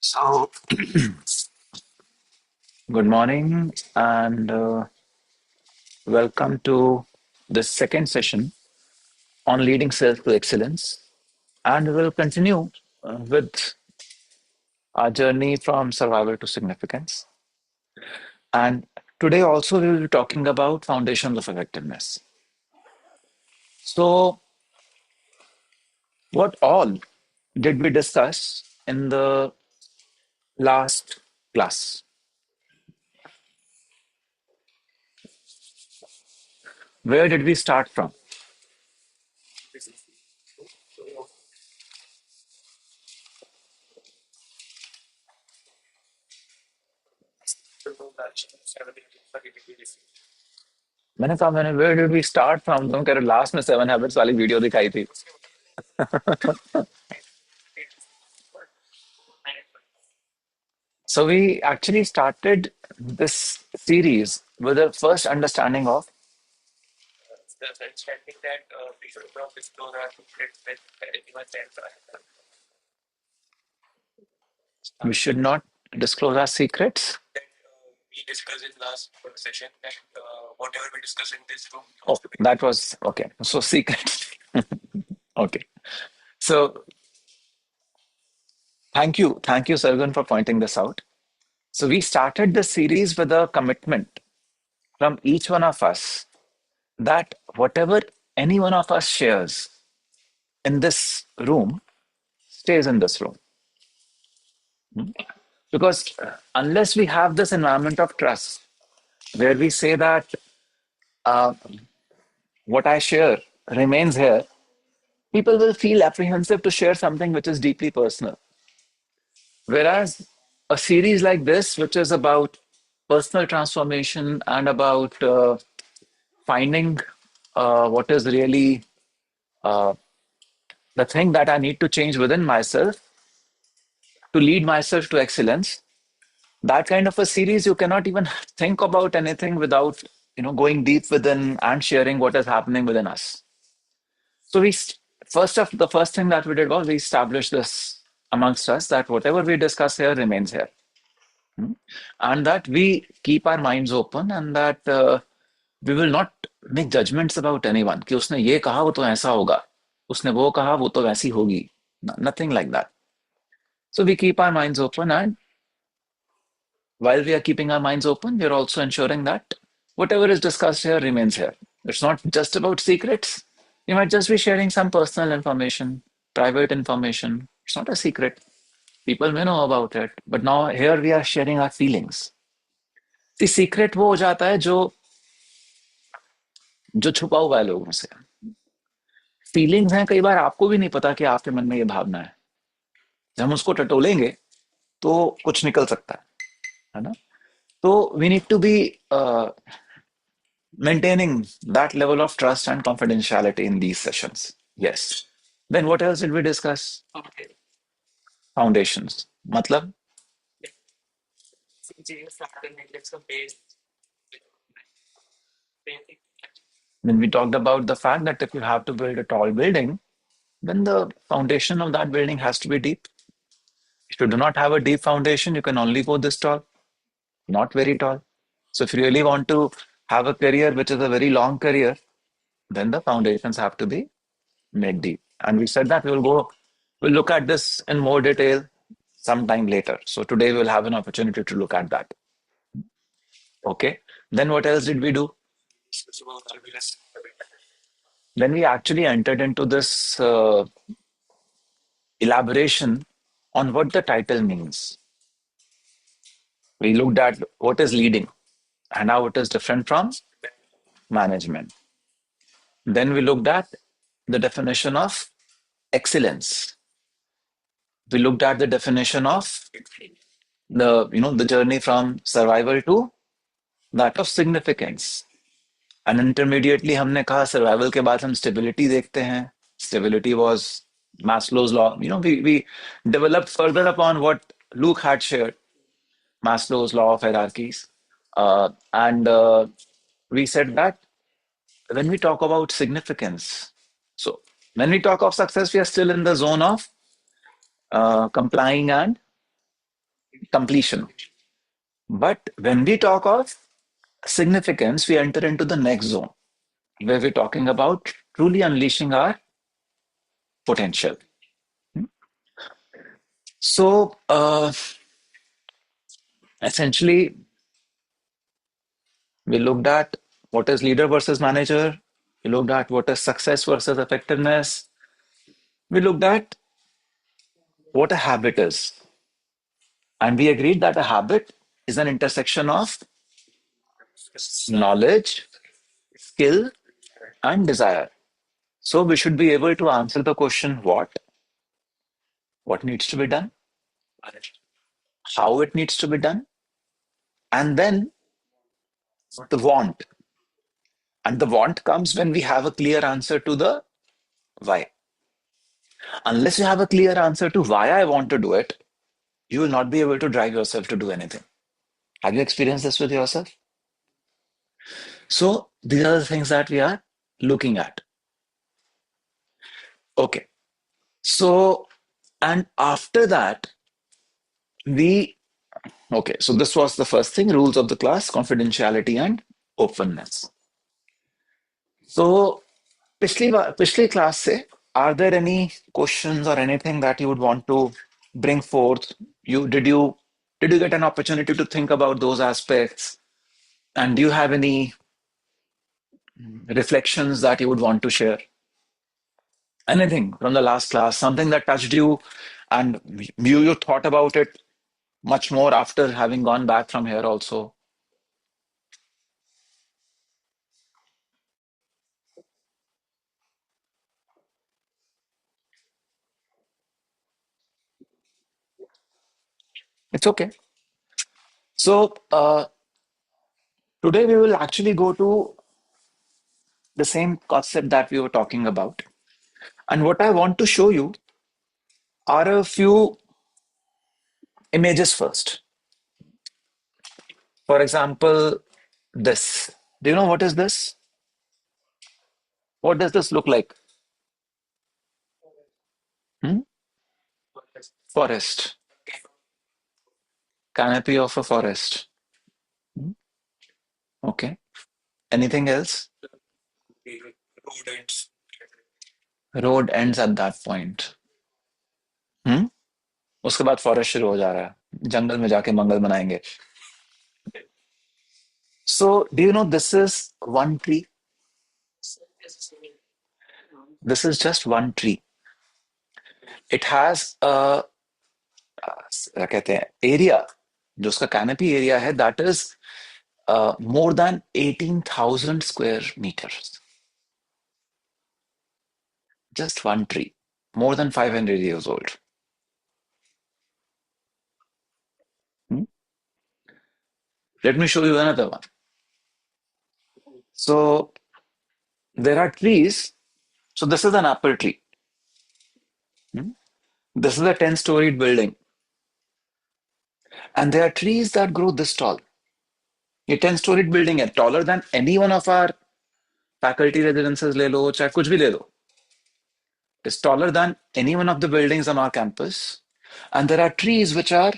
So, good morning and welcome to the second session on leading self to excellence. And we will continue with our journey from survival to significance. And today also we will be talking about foundations of effectiveness. So, what all did we discuss in the last class? Where did we start from? मैंने where did we start from? तुम कह रहे last में 7 habits वाली video दिखाई थी. So we actually started this series with a first understanding of we should not disclose our secrets. Oh, that was okay. So secrets. Okay. So thank you, Sargun, for pointing this out. So we started this series with a commitment from each one of us that whatever any one of us shares in this room stays in this room. Because unless we have this environment of trust, where we say that uh, what I share remains here, people will feel apprehensive to share something which is deeply personal. Whereas a series like this, which is about personal transformation and about finding what is really the thing that I need to change within myself to lead myself to excellence, that kind of a series, you cannot even think about anything without going deep within and sharing what is happening within us. So the first thing that we did was we established this amongst us that whatever we discuss here remains here. And that we keep our minds open and that we will not make judgments about anyone कि उसने ये कहा वो तो ऐसा होगा, उसने वो कहा वो तो वैसी होगी. Nothing like that. So we keep our minds open, and while we are keeping our minds open, we are also ensuring that whatever is discussed here remains here. It's not just about secrets. You might just be sharing some personal information, private information. It's not a secret. People may know about it, but now here we are sharing our feelings. The secret वो हो जाता है जो जो छुपा हुआ है लोगों से. फीलिंग्स हैं, कई बार आपको भी नहीं पता कि आपके मन में ये भावना है. जब हम उसको टटोलेंगे तो कुछ निकल सकता है ना. तो we need to be maintaining that level of trust and confidentiality in these sessions. Yes. Then what else did we discuss? Foundations. Matlab? Then we talked about the fact that if you have to build a tall building, then the foundation of that building has to be deep. If you do not have a deep foundation, you can only go this tall, not very tall. So if you really want to have a career which is a very long career, then the foundations have to be made deep. And we said that we'll look at this in more detail sometime later. So today we'll have an opportunity to look at that. Okay. Then what else did we do? Then we actually entered into this elaboration on what the title means. We looked at what is leading and how it is different from management. Then we looked at the definition of excellence. We looked at the definition of the journey from survival to that of significance. And intermediately हमने कहा survival के बाद हम stability देखते हैं. Stability was Maslow's law. We developed further upon what Luke had shared, Maslow's law of hierarchies. And we said that when we talk about significance, so when we talk of success, we are still in the zone of complying and completion. But when we talk of significance, we enter into the next zone where we're talking about truly unleashing our potential. So, essentially, we looked at what is leader versus manager. We looked at what is success versus effectiveness. We looked at what a habit is. And we agreed that a habit is an intersection of knowledge, skill, and desire. So we should be able to answer the question what needs to be done, how it needs to be done, and then the want. And the want comes when we have a clear answer to the why. Unless you have a clear answer to why I want to do it, you will not be able to drive yourself to do anything. Have you experienced this with yourself? So these are the things that we are looking at. Okay. So, and after that, we, okay, so this was the first thing, rules of the class, confidentiality and openness. So, पिछली class से, are there any questions or anything that you would want to bring forth? Did you get an opportunity to think about those aspects? And do you have any reflections that you would want to share? Anything from the last class, something that touched you and you thought about it much more after having gone back from here also. It's okay. So today we will actually go to the same concept that we were talking about. And what I want to show you are a few images first. For example, this. Do you know what is this? What does this look like? Hmm? Forest. Canopy of a forest. Hmm? Okay. Anything else? Road ends at that point. Hmm? उसके बाद forest शुरू हो जा रहा है जंगल में जाके मंगल बनाएंगे so do you know this is one tree this is just one tree it has a क्या कहते हैं एरिया जो उसका कैनोपी एरिया है that is more than 18,000 square meters just one tree more than 500 years old. Hmm? Let me show you another one. So there are trees. So this is an apple tree. Hmm? This is a 10-storied building. And there are trees that grow this tall. ये 10-storied building है, taller than any one of our faculty residences ले लो, चाहे कुछ भी ले लो. It's taller than any one of the buildings on our campus. And there are trees which are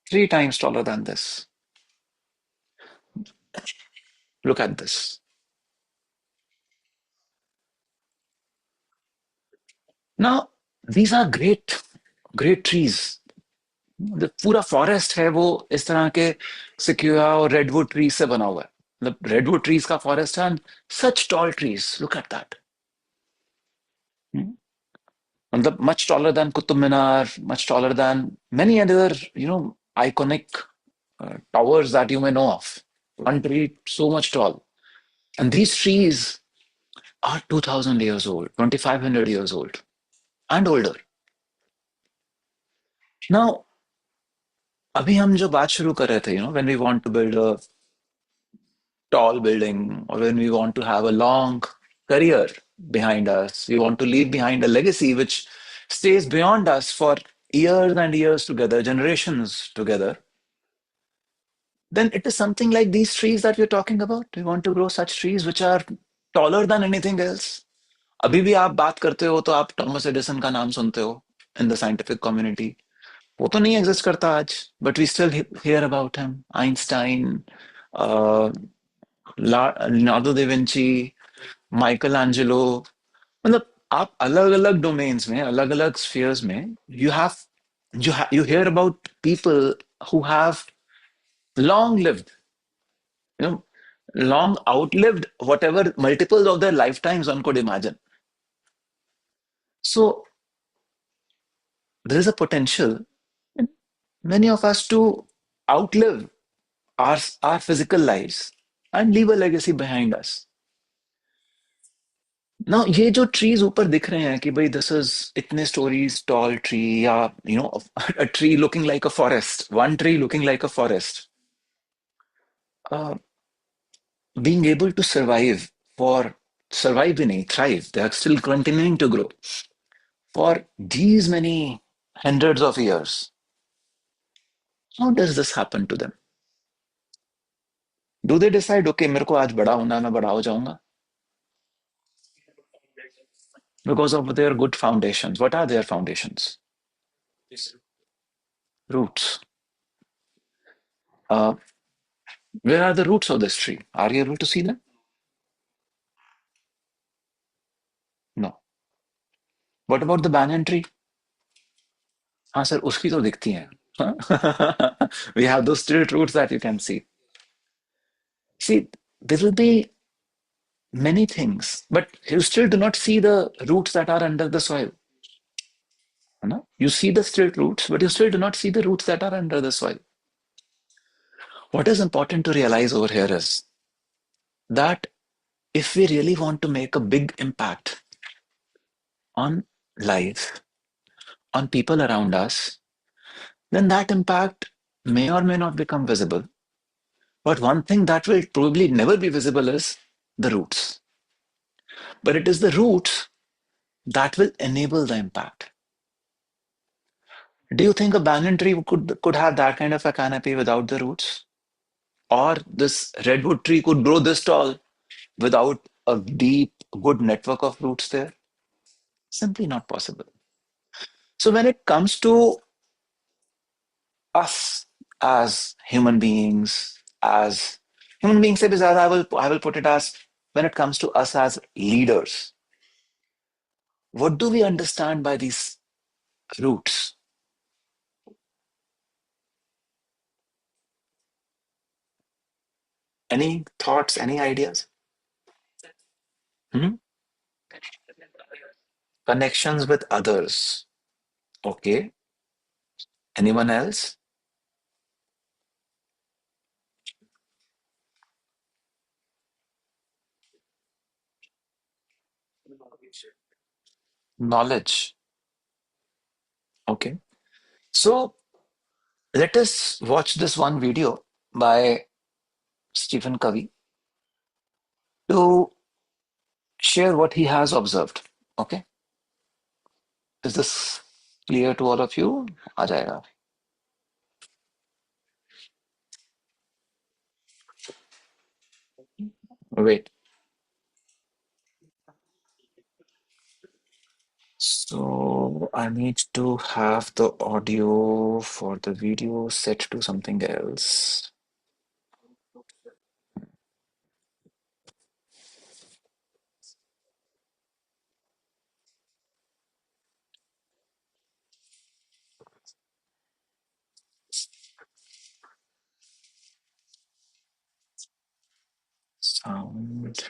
3 times taller than this. Look at this. Now, these are great trees. The पूरा forest है वो इस तरह के सिक्यूरा और redwood trees से बना हुआ है मतलब रेडवुड ट्रीज का फॉरेस्ट है and such tall trees look at that मतलब much taller than Qutub Minar, much taller than many other, iconic towers that you may know of. One tree so much tall. And these trees are 2,000 years old, 2,500 years old, and older. Now, अभी हम जो बात शुरू कर रहे थे, when we want to build a tall building or when we want to have a long career behind us, we want to leave behind a legacy which stays beyond us for years and years together, generations together, then it is something like these trees that we're talking about. We want to grow such trees which are taller than anything else. अभी भी आप बात करते हो तो आप Thomas Edison का नाम सुनते हो in the scientific community. वो तो नहीं एग्जिस्ट करता आज, but we still hear about him. Einstein, Leonardo da Vinci, Michelangelo. मतलब आप अलग अलग डोमेन्स में, अलग अलग स्फीयर्स में, you have you hear about people who have long lived, you know, long outlived whatever multiples of their lifetimes one could imagine. So there is a potential in many of us to outlive our physical lives and leave a legacy behind us. Now, ये जो trees ऊपर दिख रहे हैं कि भाई this is इतने stories tall tree, या a tree looking like a forest, one tree looking like a forest, uh, being able to survive भी नहीं, thrive, they are still continuing to grow for these many hundreds of years. How does this happen to them? Do they decide, okay, मेरे को आज बड़ा होना है, मैं बड़ा हो जाऊंगा? Because of their good foundations. What are their foundations? Roots. Uh, where are the roots of this tree? Are you able to see them? No. What about the banyan tree? हाँ सर, उसकी तो दिखती हैं. We have those straight roots that you can see. See, there will be many things, but you still do not see the roots that are under the soil. है ना? You see the straight roots, but you still do not see the roots that are under the soil. What is important to realize over here is that if we really want to make a big impact on life, on people around us, then that impact may or may not become visible. But one thing that will probably never be visible is the roots. But it is the roots that will enable the impact. Do you think a banyan tree could have that kind of a canopy without the roots? Or this redwood tree could grow this tall without a deep, good network of roots there? Simply not possible. So when it comes to us as human beings से भी ज़्यादा, I will put it as, when it comes to us as leaders, what do we understand by these roots? Any thoughts, any ideas? Hmm? Connections with others. Okay. Anyone else? Knowledge. Okay. So let us watch this one video by Stephen Covey to share what he has observed. Okay. Is this clear to all of you? आ जाएगा. Wait. So I need to have the audio for the video set to something else. Sound.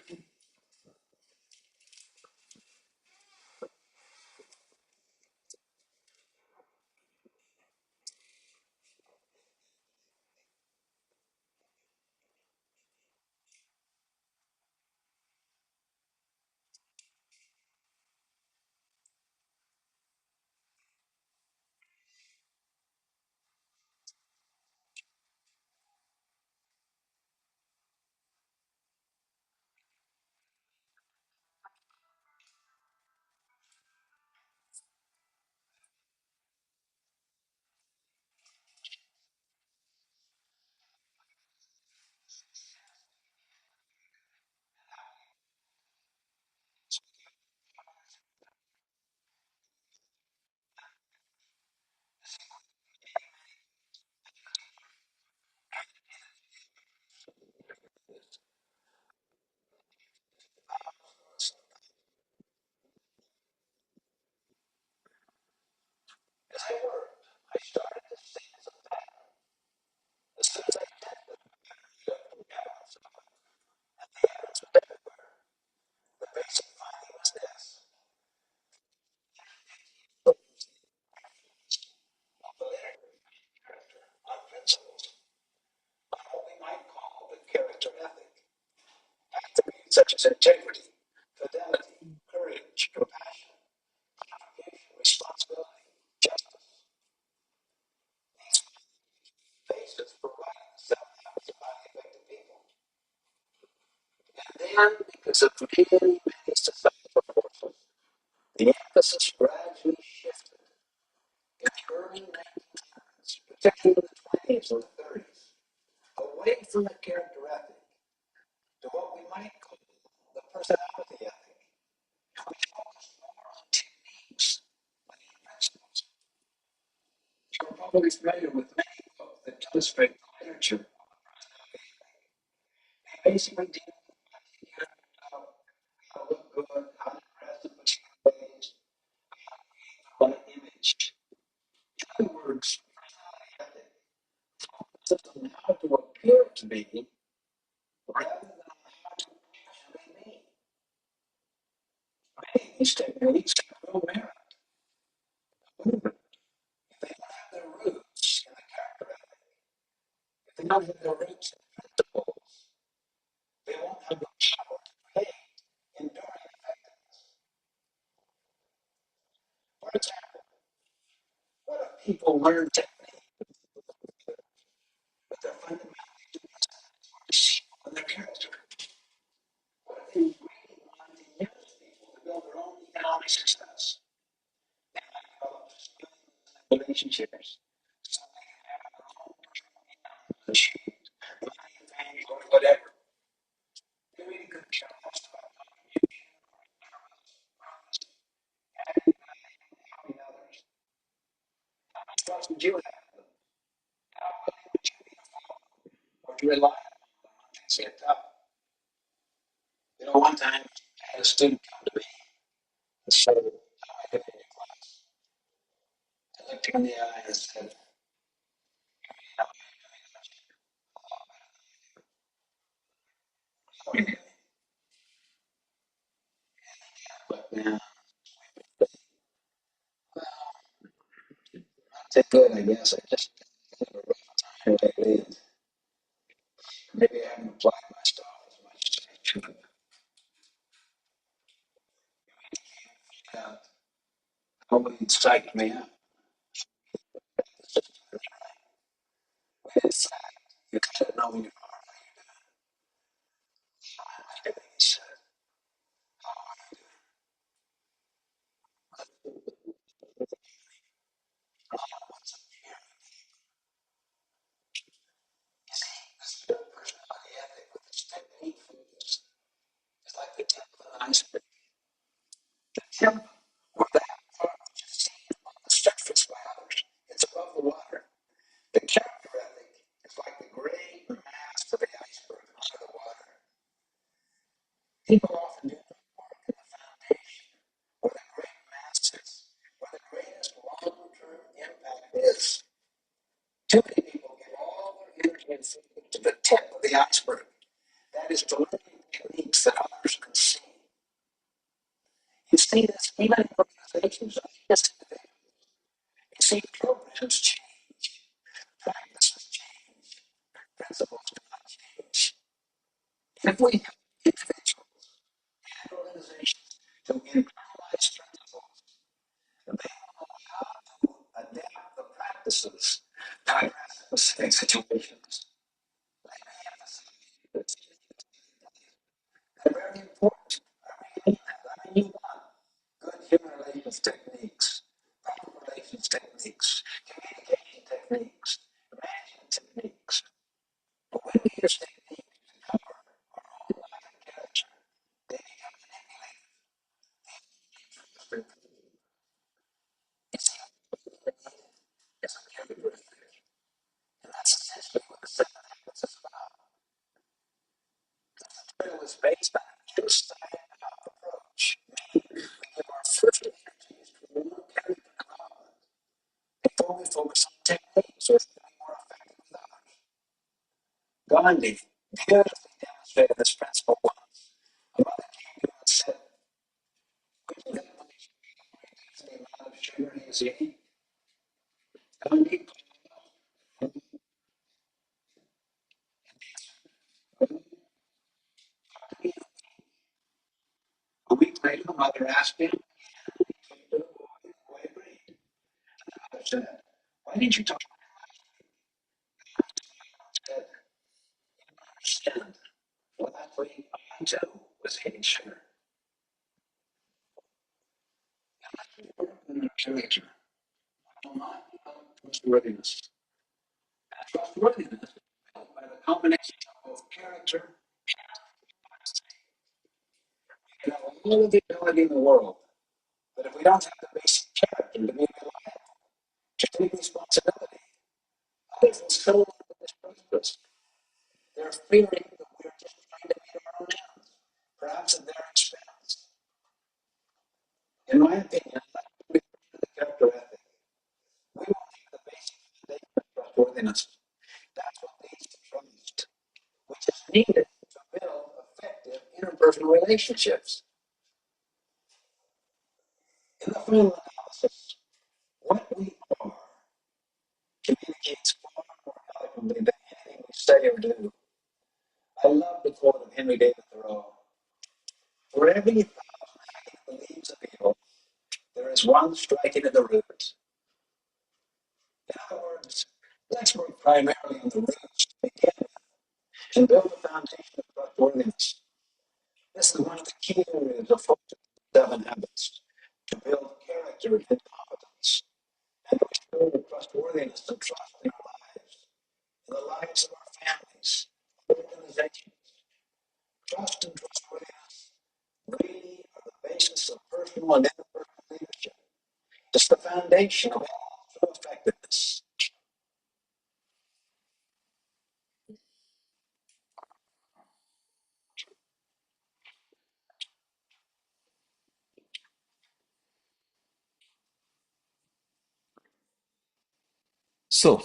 So,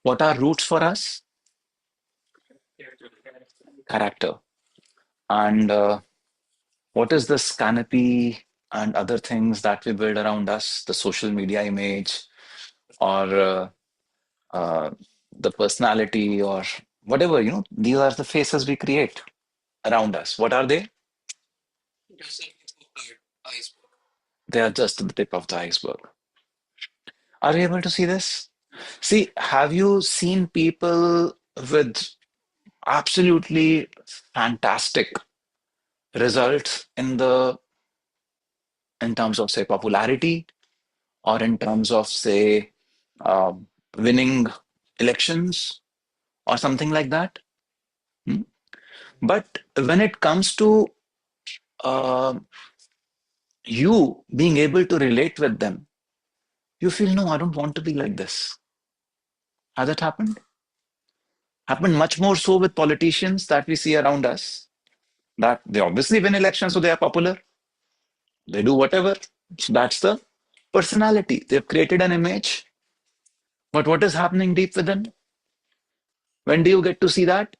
what are roots for us? Character. And what is this canopy and other things that we build around us? The social media image or uh, the personality or whatever, these are the faces we create around us. What are they? They are just the tip of the iceberg. Are you able to see this? See, have you seen people with absolutely fantastic results in terms of say popularity or in terms of say uh, winning elections or something like that? Hmm? But when it comes to uh, you being able to relate with them, you feel no, I don't want to be like this. Has that happened? Happened much more so with politicians that we see around us. That they obviously win elections, so they are popular. They do whatever. So that's the personality. They've created an image. But what is happening deep within? When do you get to see that?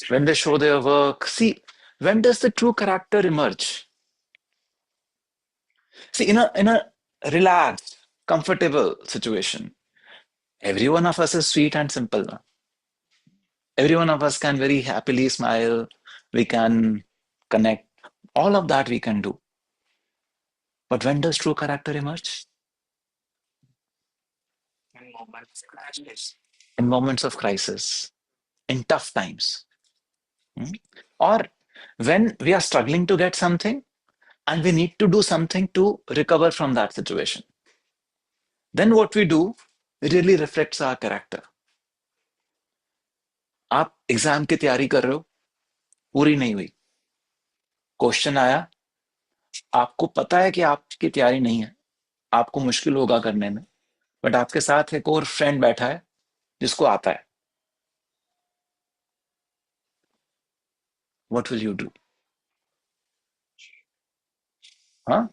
When they show their work. See, when does the true character emerge? See, in a relaxed, comfortable situation, every one of us is sweet and simple. No? Every one of us can very happily smile. We can connect. All of that we can do. But when does true character emerge? In moments of crisis, in tough times. Hmm? Or when we are struggling to get something and we need to do something to recover from that situation. Then what we do really reflects our character. आप exam की तैयारी कर रहे हो पूरी नहीं हुई question आया आपको पता है कि आपकी तैयारी नहीं है आपको मुश्किल होगा करने में बट आपके साथ एक और फ्रेंड बैठा है जिसको आता है व्हाट विल यू डू हाँ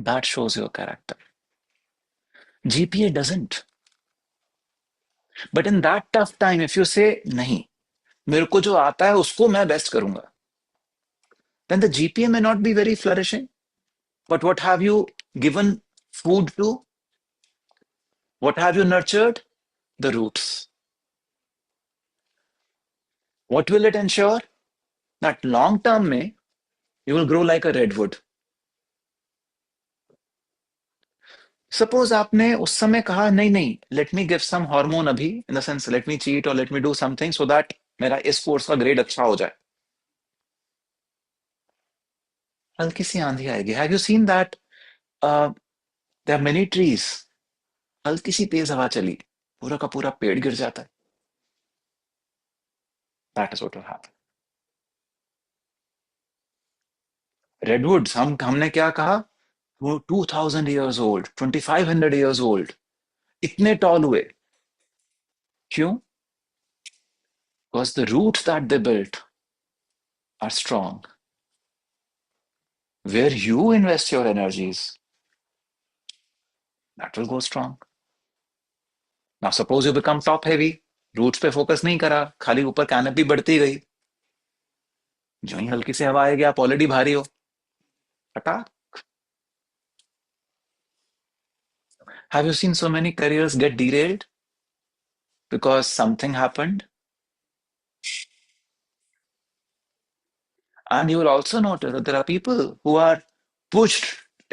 that shows your character GPA doesn't but in that tough time if you से नहीं मेरे को जो आता है उसको मैं बेस्ट करूंगा then the GPA may not be very flourishing. But what have you given food to? What have you nurtured? The roots. What will it ensure? That long term में you will grow like a redwood. Suppose आपने उस समय कहा नहीं नहीं, let me give some hormone अभी, in the sense let me cheat और let me do something so that मेरा इस कोर्स का ग्रेड अच्छा हो जाए, हल्की सी आंधी आएगी. Have you seen that? There are many trees, हल्की सी तेज हवा चली, पूरा का पूरा पेड़ गिर जाता है. That is what will happen. Redwoods, हमने क्या कहा? वो 2000 ईयर्स ओल्ड, 2500 ईयर्स ओल्ड, इतने टॉल हुए. क्यों? Because the roots that they built are strong. Where you invest your energies, that will go strong. Now, suppose you become top heavy, roots पे focus नहीं करा, खाली ऊपर कैनपी बढ़ती गई, जो ही हल्की से हवा आएगी आप ऑलरेडी भारी हो, हटा. Have you seen so many careers get derailed because something happened? And you will also notice that there are people who are pushed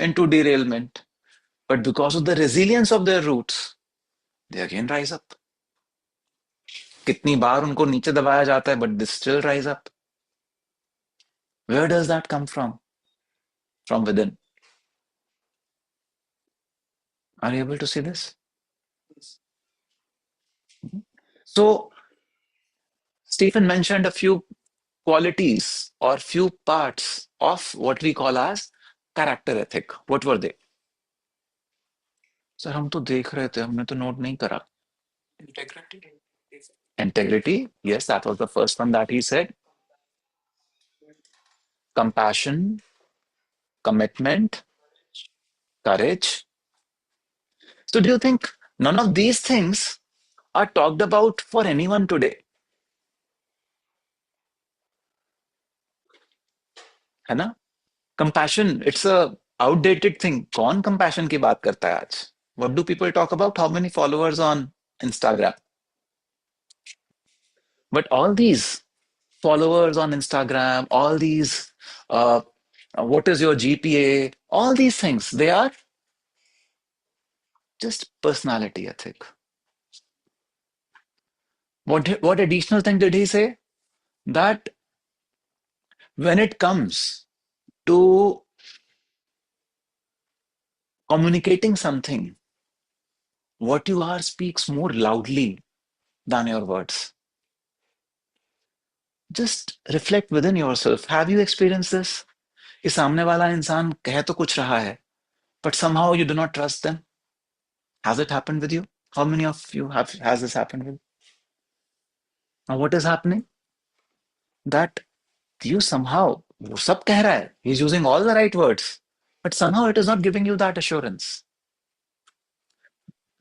into derailment, but because of the resilience of their roots, they again rise up. कितनी बार उनको नीचे दबाया जाता है, but they still rise up. Where does that come from? From within. Are you able to see this? So, Stephen mentioned a few qualities or few parts of what we call as character ethic. What were they? Sir हम तो देख रहे थे, हमने तो note नहीं करा. Integrity, yes, that was the first one that he said. Compassion, commitment, courage. So, do you think none of these things are talked about for anyone today? है ना? Compassion, it's a outdated thing. कौन compassion की बात करता है आज? What do people talk about? How many followers on Instagram? But all these followers on Instagram, all these, what is your GPA, all these things, they are just personality ethic. What additional thing did he say? That when it comes to communicating something, what you are speaks more loudly than your words. Just reflect within yourself. Have you experienced this? कि सामने वाला इंसान कह तो कुछ रहा है, but somehow you do not trust them. Has it happened with you? How many of you has this happened with? Now what is happening? That you somehow, वो सब कह रहा है, he's using all the right words, but somehow it is not giving you that assurance.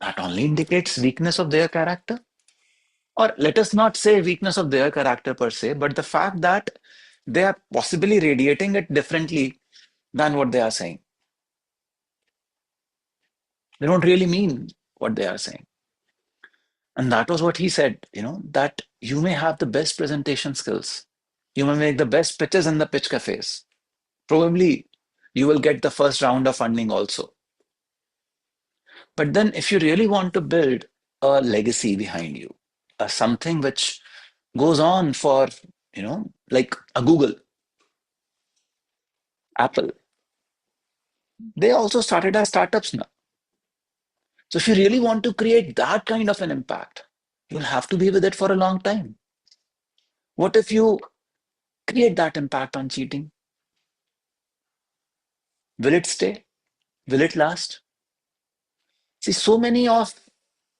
That only indicates weakness of their character. Or let us not say weakness of their character per se, but the fact that they are possibly radiating it differently than what they are saying. They don't really mean what they are saying. And that was what he said, that you may have the best presentation skills. You may make the best pitches in the pitch cafes. Probably you will get the first round of funding also. But then if you really want to build a legacy behind you, something which goes on for, like a Google, Apple, they also started as startups now. So if you really want to create that kind of an impact, you'll have to be with it for a long time. What if you create that impact on cheating? Will it stay? Will it last? See, so many of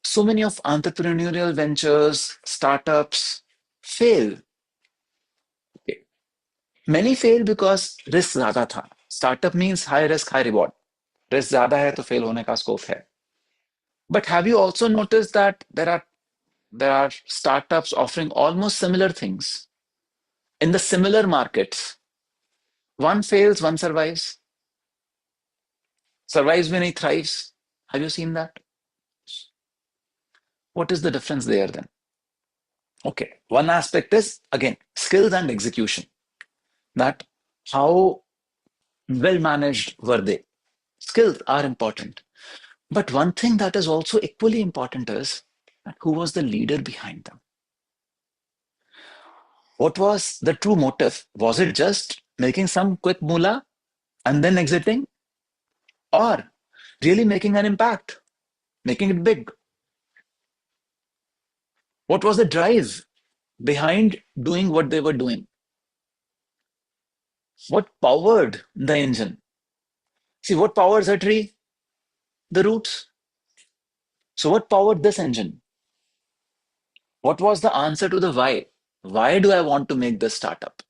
entrepreneurial ventures, startups fail. Okay. Many fail because risk ज़्यादा था. Startup means high risk, high reward. Risk ज़्यादा है तो fail होने का scope है. But have you also noticed that there are startups offering almost similar things in the similar markets? One fails, one survives. Survives when he thrives. Have you seen that? What is the difference there then? Okay. One aspect is, again, skills and execution. That how well managed were they? Skills are important. But one thing that is also equally important is that who was the leader behind them? What was the true motive? Was it just making some quick moolah and then exiting? Or really making an impact, making it big? What was the drive behind doing what they were doing? What powered the engine? See, what powers a tree? The roots. So, what powered this engine? What was the answer to the why? Why do I want to make this startup?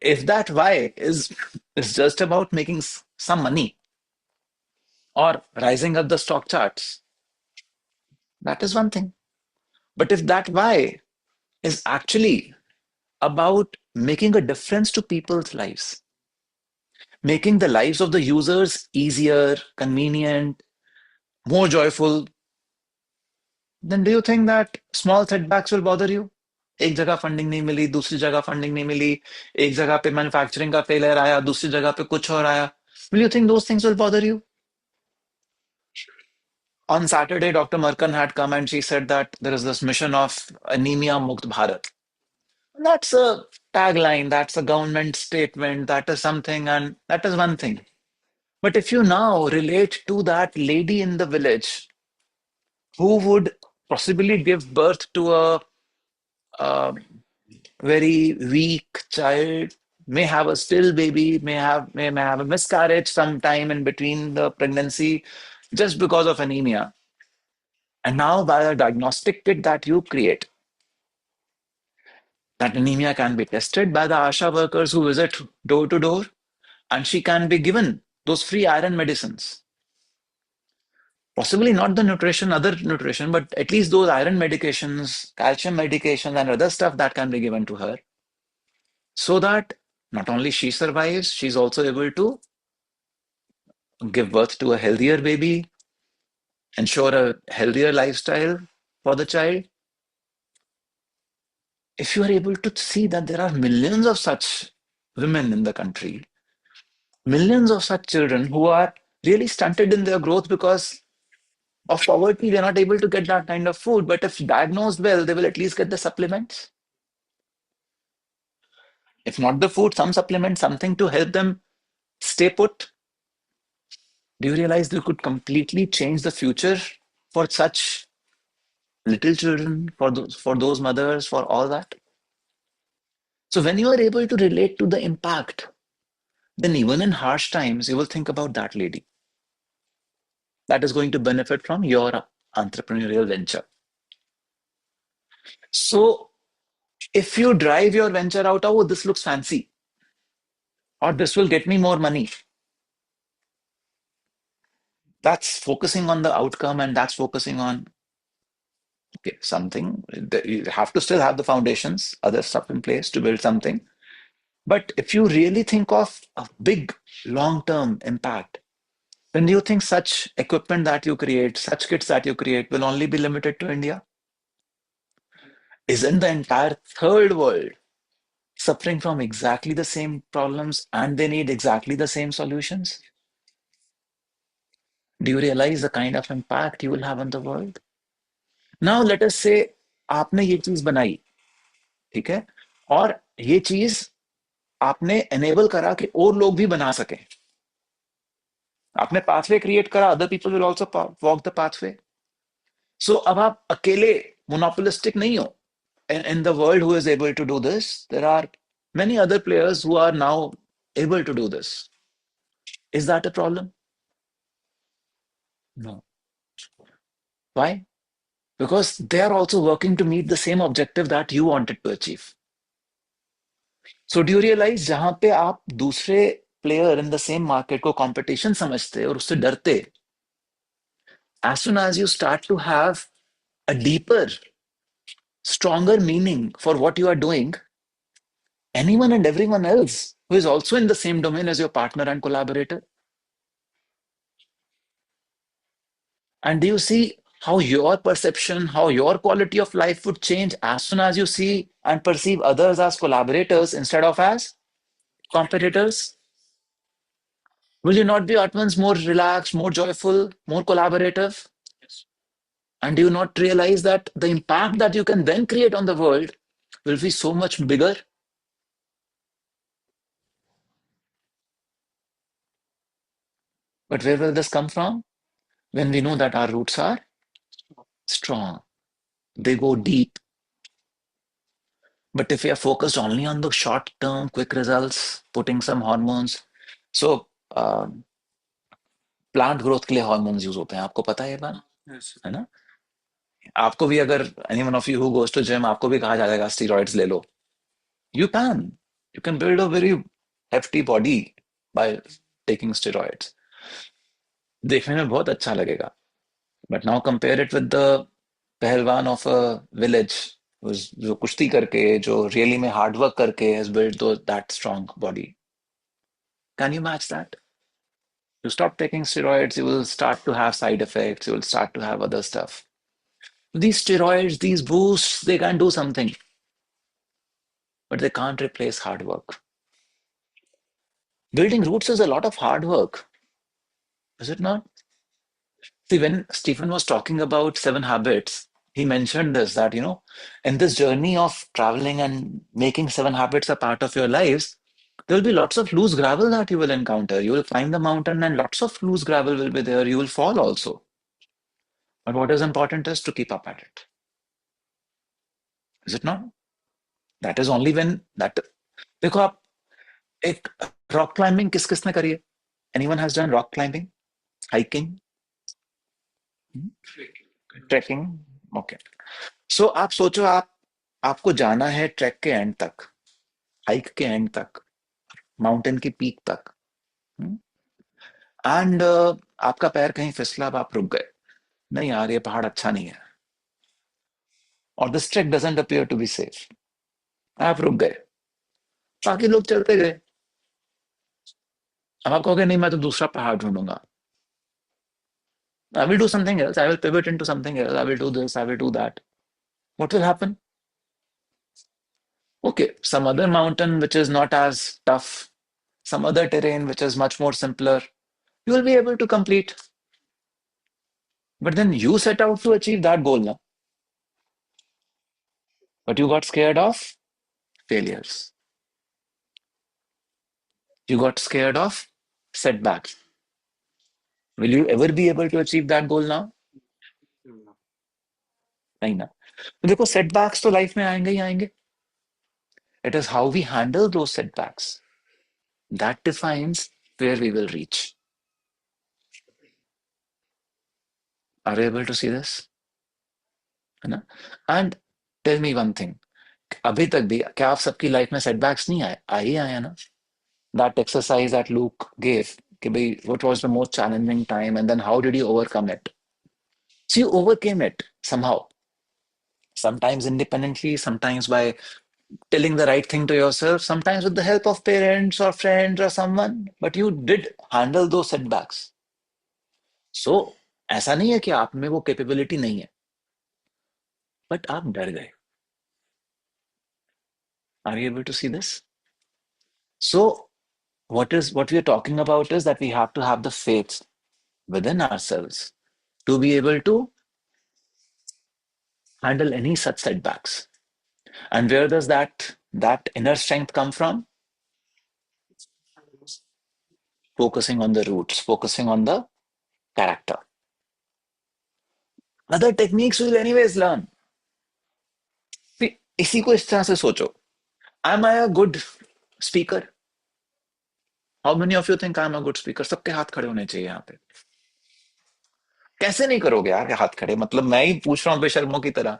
If that why is just about making some money or rising up the stock charts, that is one thing. But if that why is actually about making a difference to people's lives, making the lives of the users easier, convenient, more joyful, then do you think that small setbacks will bother you? एक जगह funding नहीं मिली, दूसरी जगह funding नहीं मिली, एक जगह पे manufacturing का फेलियर आया, दूसरी जगह पे कुछ और आया. Will you think those things will bother you? On Saturday, Dr. Markan had come and she said that there is this mission of Anemia Mukt Bharat. That's a tagline, that's a government statement, that is something, and that is one thing. But if you now relate to that lady in the village who would possibly give birth to a very weak child, may have a still baby, may have a miscarriage sometime in between the pregnancy just because of anemia. And now by a diagnostic kit that you create, that anemia can be tested by the ASHA workers who visit door to door, and she can be given those free iron medicines. Possibly not the nutrition, other nutrition, but at least those iron medications, calcium medications, and other stuff that can be given to her so that not only she survives, she's also able to give birth to a healthier baby, ensure a healthier lifestyle for the child. If you are able to see that there are millions of such women in the country, millions of such children who are really stunted in their growth because of poverty, they're not able to get that kind of food. But if diagnosed well, they will at least get the supplements. If not the food, some supplement, something to help them stay put. Do you realize they could completely change the future for such little children, for those mothers, for all that? So when you are able to relate to the impact, then even in harsh times, you will think about that lady that is going to benefit from your entrepreneurial venture. So if you drive your venture out, oh, this looks fancy, or this will get me more money, that's focusing on the outcome and that's focusing on okay, something. You have to still have the foundations, other stuff in place to build something. But if you really think of a big long-term impact, then do you think such equipment that you create, such kits that you create will only be limited to India? Isn't the entire third world suffering from exactly the same problems and they need exactly the same solutions? Do you realize the kind of impact you will have on the world? Now let us say आपने ये चीज बनाई, ठीक है, और ये चीज आपने एनेबल करा कि और लोग भी बना सकें. आपने पाथवे क्रिएट करा, other people will also walk the pathway. So अब आप अकेले मोनोपोलिस्टिक नहीं हो. In the world who is able to do this, there are many other players who are now able to do this. Is that a problem? No. Why? Because they are also working to meet the same objective that you wanted to achieve. So do you realize जहां पे आप दूसरे player in the same market को competition समझते और उससे डरते, as soon as you start to have a deeper, stronger meaning for what you are doing, anyone and everyone else who is also in the same domain as your partner and collaborator. And do you see how your perception, how your quality of life would change as soon as you see and perceive others as collaborators instead of as competitors? Will you not be at once more relaxed, more joyful, more collaborative? And do you not realize that the impact that you can then create on the world will be so much bigger? But where will this come from? When we know that our roots are strong, they go deep. But if we are focused only on the short term, quick results, putting some hormones, so plant growth के लिए hormones use होते हैं, आपको पता है ये बात? है ना? आपको भी अगर any one of you who goes to gym, आपको भी कहा जाएगा स्टीरॉइड्स ले लो, you can build a very hefty body by taking steroids. देखने में बहुत अच्छा लगेगा. But now compare it with the पहलवान ऑफ अ विलेज जो कुश्ती करके, जो रियली में हार्ड वर्क करके has build that strong body. Can you match that? You stop taking steroids, you will start to have side effects, you will start to have other stuff. These steroids, these boosts, they can do something, but they can't replace hard work. Building roots is a lot of hard work, is it not? See, when Stephen was talking about 7 habits, he mentioned this, that, in this journey of traveling and making 7 habits a part of your lives, there will be lots of loose gravel that you will encounter. You will climb the mountain and lots of loose gravel will be there. You will fall also. But what is important is to keep up at it. Is it not? That is only when that. देखो आप, एक rock climbing किस किसने करी है? Anyone has done rock climbing, hiking, trekking? Okay. So आप सोचो, आपको जाना है ट्रैक के एंड तक, हाइक के एंड तक, माउंटेन की पीक तक, एंड आपका पैर कहीं फिसला, अब आप रुक गए, नहीं यार ये पहाड़ अच्छा नहीं है, और this track doesn't appear to be safe, आप रुक गए, बाकी लोग चलते गए. अब आप कहोगे नहीं मैं तो दूसरा पहाड़ ढूंढूंगा, I will do something else, I will pivot into something else, I will do this, I will do that. What will happen? Okay, some other mountain which is not as tough, some other terrain which is much more simpler, you will be able to complete. But then you set out to achieve that goal now. But you got scared of failures. You got scared of setbacks. Will you ever be able to achieve that goal now? नहीं ना. तो देखो, setbacks तो life में आएंगे ही आएंगे. It is how we handle those setbacks that defines where we will reach. Are you able to see this? है ना? And tell me one thing. अभी तक भी क्या आप सबकी लाइफ में सेटबैक्स नहीं आए? आ ही आए ना. That exercise that Luke gave, कि भाई what was the most challenging time and then how did you overcome it? So you overcame it somehow, sometimes independently, sometimes by telling the right thing to yourself, sometimes with the help of parents or friends or someone, but you did handle those setbacks. So ऐसा नहीं है कि आप में वो capability नहीं है, but आप डर गए. Are you able to see this? So what we are talking about is that we have to have the faith within ourselves to be able to handle any such setbacks. And where does that inner strength come from? Focusing on the roots, focusing on the character. Other techniques we will anyways learn. इसी को इस तरह से सोचो. Am I a good speaker? How many of you think I'm a good speaker? सबके हाथ खड़े होने चाहिए यहाँ पे. कैसे नहीं करोगे यार हाथ खड़े? मतलब मैं ही पूछ रहा हूँ बेशर्मों की तरह.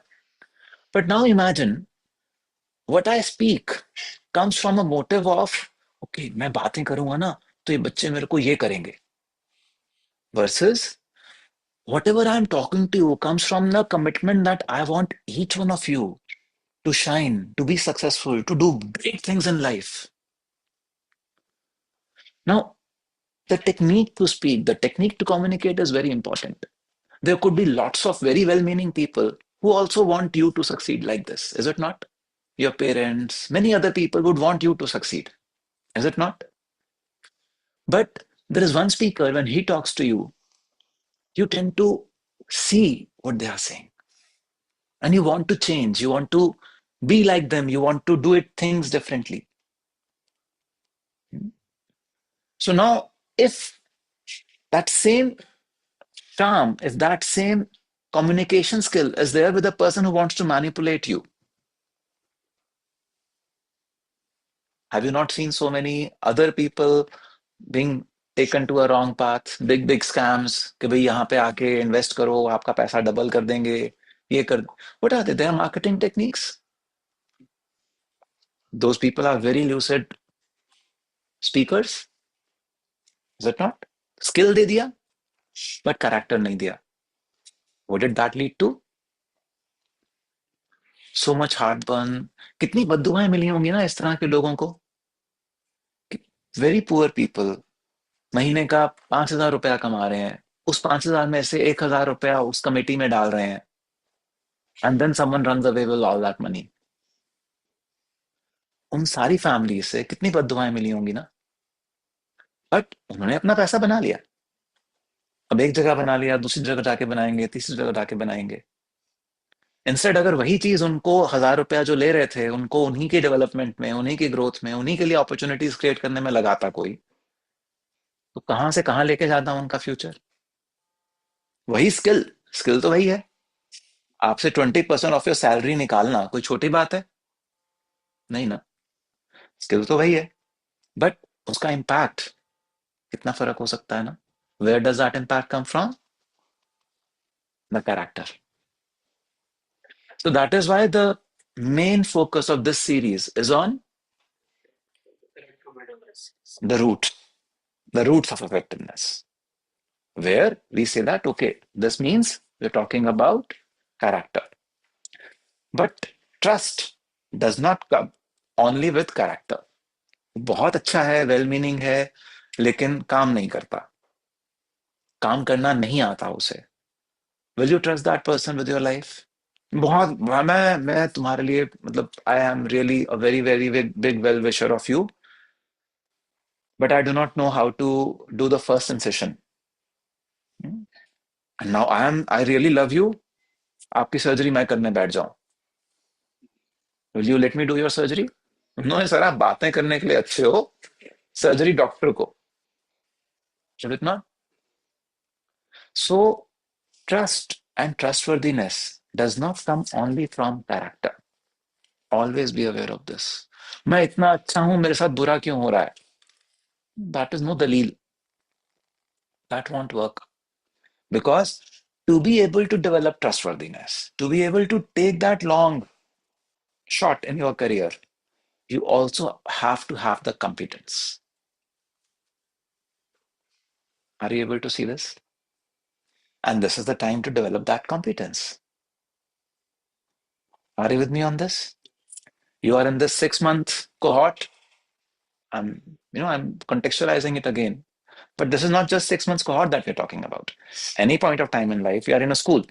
But now imagine what I speak comes from a motive of, okay, मैं बातें करूंगा ना तो ये बच्चे मेरे को ये करेंगे, versus whatever I'm talking to you comes from the commitment that I want each one of you to shine, to be successful, to do great things in life. Now, the technique to speak, the technique to communicate is very important. There could be lots of very well-meaning people who also want you to succeed like this, is it not? Your parents, many other people would want you to succeed, is it not? But there is one speaker, when he talks to you, you tend to see what they are saying. And you want to change, you want to be like them, you want to do it things differently. So now, if that same charm, if that same communication skill is there with a person who wants to manipulate you, have you not seen so many other people being taken to a wrong path, big scams कि भाई यहाँ पे आके invest करो, आपका पैसा double कर देंगे, ये कर, what are they? They are marketing techniques. Those people are very lucid speakers, is it not? Skill दे दिया, but character नहीं दिया. What did that lead to? So much heartburn. कितनी बद्दुआएं मिली होंगी ना इस तरह के लोगों को. Very poor people. महीने का 5,000 रुपया कमा रहे हैं, उस 5,000 में से 1,000 रुपया उस कमेटी में डाल रहे हैं, and then someone runs away with all that money. उन सारी फैमिली से कितनी बद्दुआएं मिली होंगी ना. बट उन्होंने अपना पैसा बना लिया. अब एक जगह बना लिया, दूसरी जगह जाके बनाएंगे, तीसरी जगह जाके बनाएंगे. इंस्टेड अगर वही चीज उनको 1,000 रुपया जो ले रहे थे, उनको उन्हीं के डेवलपमेंट में, उन्हीं की ग्रोथ में, उन्हीं के लिए अपॉर्चुनिटीज क्रिएट करने में लगाता कोई, तो कहां से कहां लेके जाता उनका फ्यूचर. वही स्किल, स्किल तो वही है. आपसे 20% ऑफ योर सैलरी निकालना कोई छोटी बात है नहीं ना. स्किल तो वही है, बट उसका इम्पैक्ट कितना फर्क हो सकता है ना. Where does that impact come from? The character. So that is why the main focus of this series is on the root, the roots of effectiveness, where we say that, okay, this means we're talking about character. But trust does not come only with character. बहुत अच्छा है, well meaning है, लेकिन काम नहीं करता, काम करना नहीं आता उसे. Will you trust that person with your life? बहुत, मैं तुम्हारे लिए, मतलब I am really a very very big well wisher of you, but I do not know how to do the first incision. And now I really love you. आपकी surgery मैं करने बैठ जाऊं. Will you let me do your surgery? No, sir आप बातें करने के लिए अच्छे हो, सर्जरी डॉक्टर को. Should it not? So trust and trustworthiness does not come only from character. Always be aware of this. मैं इतना अच्छा हूं, मेरे साथ बुरा क्यों हो रहा है? That is no दलील. That won't work. Because to be able to develop trustworthiness, to be able to take that long shot in your career, you also have to have the competence. Are you able to see this? And this is the time to develop that competence. Are you with me on this? You are in this 6-month cohort. I'm contextualizing it again. But this is not just 6 months cohort that we're talking about. Any point of time in life, we are in a school.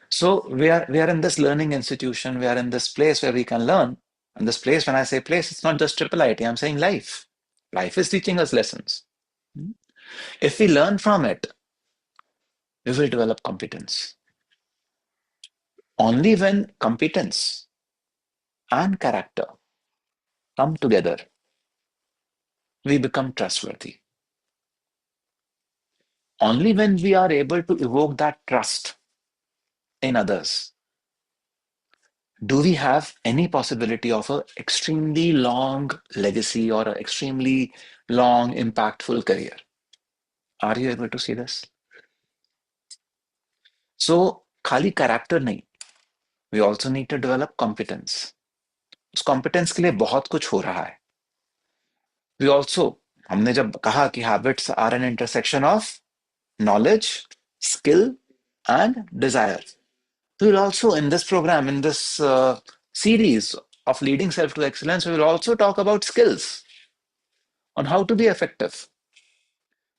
So we are in this learning institution. We are in this place where we can learn. And this place, when I say place, it's not just triple IT. I'm saying life. Life is teaching us lessons. If we learn from it, we will develop competence. Only when competence and character come together, we become trustworthy. Only when we are able to evoke that trust in others, do we have any possibility of an extremely long legacy or an extremely long, impactful career. Are you able to see this? So, खाली character नहीं, we also need to develop competence. उस competence के लिए बहुत कुछ हो रहा है. We also, हमने जब कहा कि habits are an intersection of knowledge, skill, and desire. We will also, in this program, in this series of leading self to excellence, we will also talk about skills on how to be effective.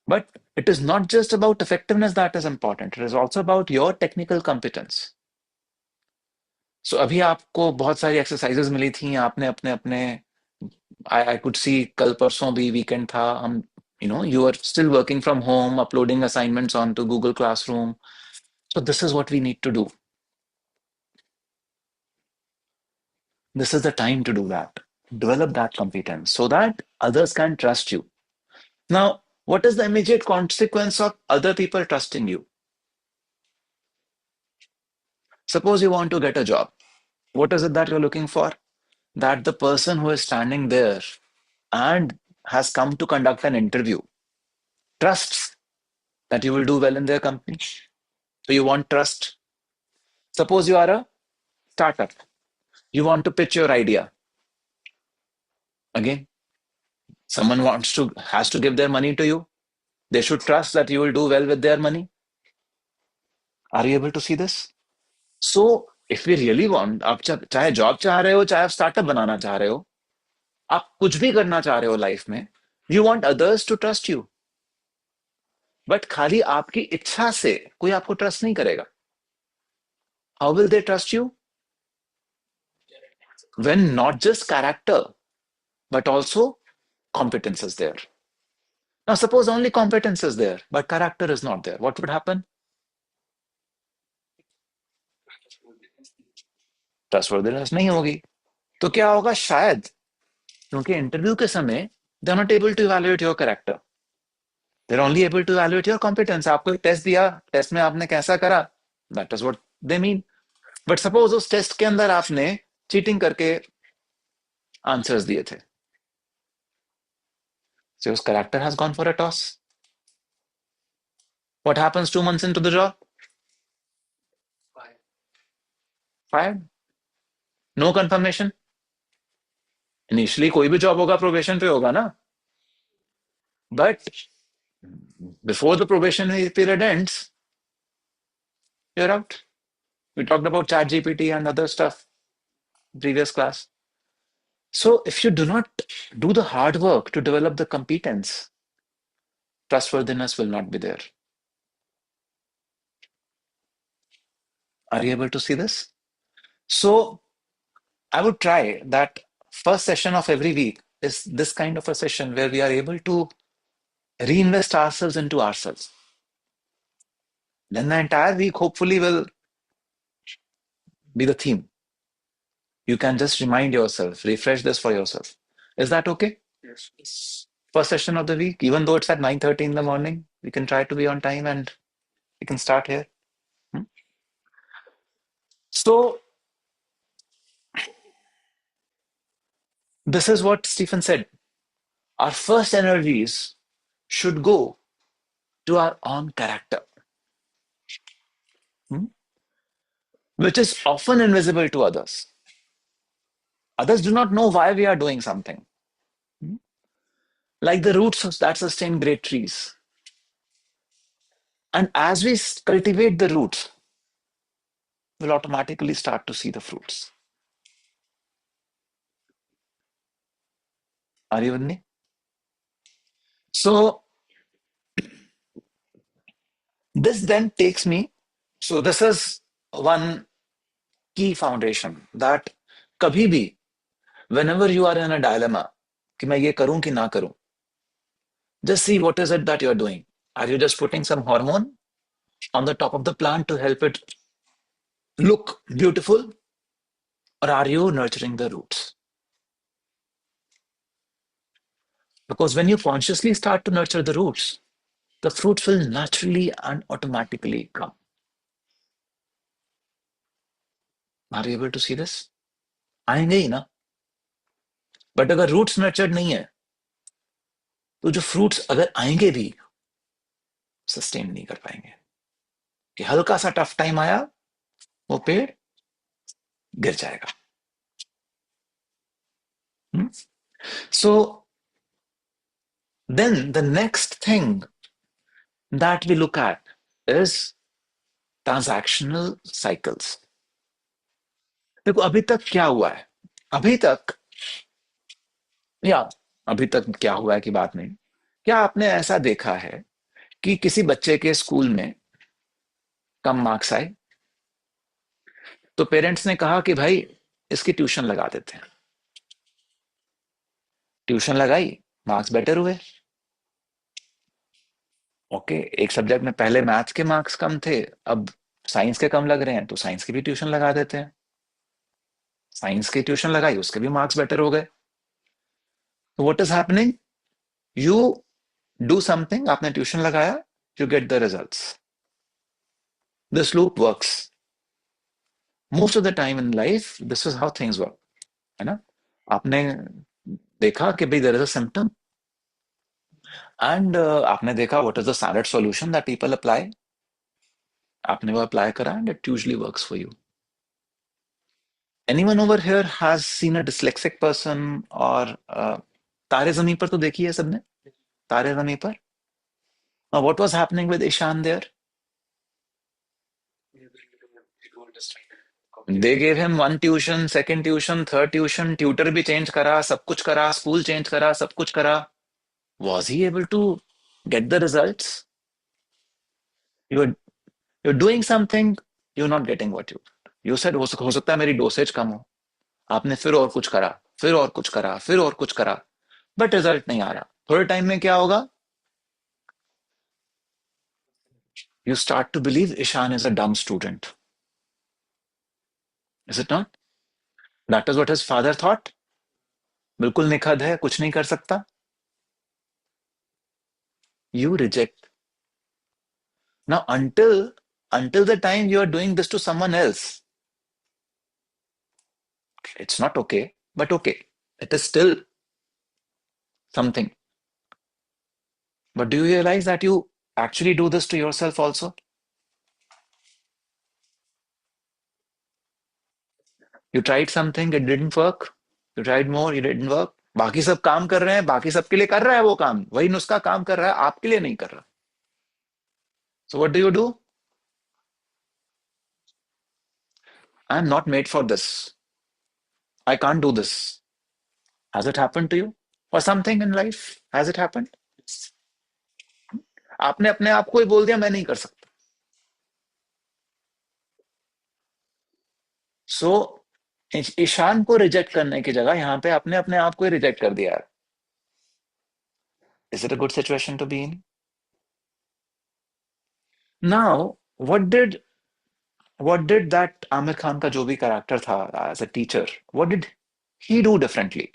But it is not just about effectiveness that is important. It is also about your technical competence. So अभी आपको बहुत सारी exercises मिली थी, आपने अपने अपने I could see कल परसों भी वीकेंड था, हम you are still working from home, uploading assignments onto Google Classroom. So this is what we need to do. This is the time to do that. Develop that competence so that others can trust you. Now, what is the immediate consequence of other people trusting you? Suppose you want to get a job. What is it that you're looking for? That the person who is standing there and has come to conduct an interview trusts that you will do well in their company. So you want trust. Suppose you are a startup. You want to pitch your idea. Again, someone has to give their money to you. They should trust that you will do well with their money. Are you able to see this? So if we really want, आप चाहे job चाह रहे हो, चाहे आप startup बनाना चाह रहे हो, आप कुछ भी करना चाह रहे हो लाइफ में, you want others to trust you. But खाली आपकी इच्छा से कोई आपको ट्रस्ट नहीं करेगा. How will they trust you? When not just character, but also competence is there. Now, suppose only competence is there, but character is not there. What would happen? Trustworthiness नहीं होगी. तो क्या होगा? शायद क्योंकि इंटरव्यू के समय they are not able to evaluate your character, they are only able to evaluate your competence. आपको एक टेस्ट दिया, टेस्ट में आपने कैसा करा, that is what they mean. But suppose उस टेस्ट के अंदर आपने चीटिंग करके आंसर्स दिए थे, so his character has gone for a toss. What happens 2 months into the job? Fired. No confirmation. Initially कोई भी जॉब होगा प्रोबेशन पे होगा ना, but before the probationary period ends, you're out. We talked about chat GPT and other stuff previous class. So if you do not do the hard work to develop the competence, trustworthiness will not be there. Are you able to see this? So I would try that first session of every week is this kind of a session where we are able to reinvest ourselves into ourselves. Then the entire week hopefully will be the theme. You can just remind yourself, refresh this for yourself. Is that okay? Yes. First session of the week, even though it's at 9:30 in the morning, we can try to be on time and we can start here. Hmm? So this is what Stephen said. Our first energies should go to our own character, hmm, which is often invisible to others. Others do not know why we are doing something. Hmm? Like the roots that sustain great trees. And as we cultivate the roots, we'll automatically start to see the fruits. Are you with me? So this then takes me, so this is one key foundation that kabhi bhi, whenever you are in a dilemma, कि मैं ये करूं कि ना करूं, just see what is it that you're doing. Are you just putting some hormone on the top of the plant to help it look beautiful? Or are you nurturing the roots? Because when you consciously start to nurture the roots, the fruits will naturally and automatically come. Are you able to see this? आएंगे ही ना. But अगर roots nurtured नहीं है, तो जो fruits अगर आएंगे भी, सस्टेन नहीं कर पाएंगे. कि हल्का सा टफ टाइम आया, वो पेड़ गिर जाएगा. So then the next thing that we look at is transactional cycles. देखो अभी तक क्या हुआ है, अभी तक या अभी तक क्या हुआ है की बात नहीं. क्या आपने ऐसा देखा है कि किसी बच्चे के स्कूल में कम मार्क्स आए, तो पेरेंट्स ने कहा कि भाई इसकी ट्यूशन लगा देते हैं। ट्यूशन लगाई, मार्क्स बेटर हुए। ओके, एक सब्जेक्ट में पहले मैथ्स के मार्क्स कम थे, अब साइंस के कम लग रहे हैं, तो साइंस की भी ट्यूशन लगा देते हैं। साइंस की ट्यूशन लगाई, उसके भी मार्क्स बेटर हो गए। तो what is happening? You do something, आपने ट्यूशन लगाया, you get the results. This loop works most of the time in life, this is how things work, है ना? आपने देखा कि भाई there is a symptom, and आपने देखा what is the standard solution that people apply. आपने वो अप्लाई करा and it usually works for you. Anyone over here has seen a dyslexic person? और तारे जमीन पर तो देखी है सबने, Taare Zameen Par. What was happening with Ishaan there? They gave him one tuition, second tuition, third tuition, tutor भी चेंज करा, सब कुछ करा, स्कूल चेंज करा, सब कुछ करा। Was he able to get the results? You're you're doing something, you're not getting what you said। हो सकता है मेरी डोसेज कम हो। आपने फिर और कुछ करा, फिर और कुछ करा, फिर और कुछ करा, बट रिजल्ट नहीं आ रहा। थोड़े टाइम में क्या होगा? You start to believe Ishan is a dumb student, is it not? That is what his father thought। बिल्कुल निखद है, कुछ नहीं कर सकता। You reject। Now until the time you are doing this to someone else, it's not okay, but okay, it is still something। But do you realize that you actually do this to yourself also? You tried something, it didn't work, you tried more, it didn't work। बाकी सब काम कर रहे हैं, बाकी सबके लिए कर रहा है, वो काम वही नुस्खा काम कर रहा है, आपके लिए नहीं कर रहा। So what do? I am not made for this, I can't do this। Has it happened to you? Or something in life, has it happened? आपने अपने आप को ही बोल दिया मैं नहीं कर सकता। सो ईशान को रिजेक्ट करने की जगह यहाँ पे आपने अपने आप को ही रिजेक्ट कर दिया है। Is it a good situation to be in? Now what did that Aamir Khan का जो भी कैरेक्टर था as a teacher, what did he do differently?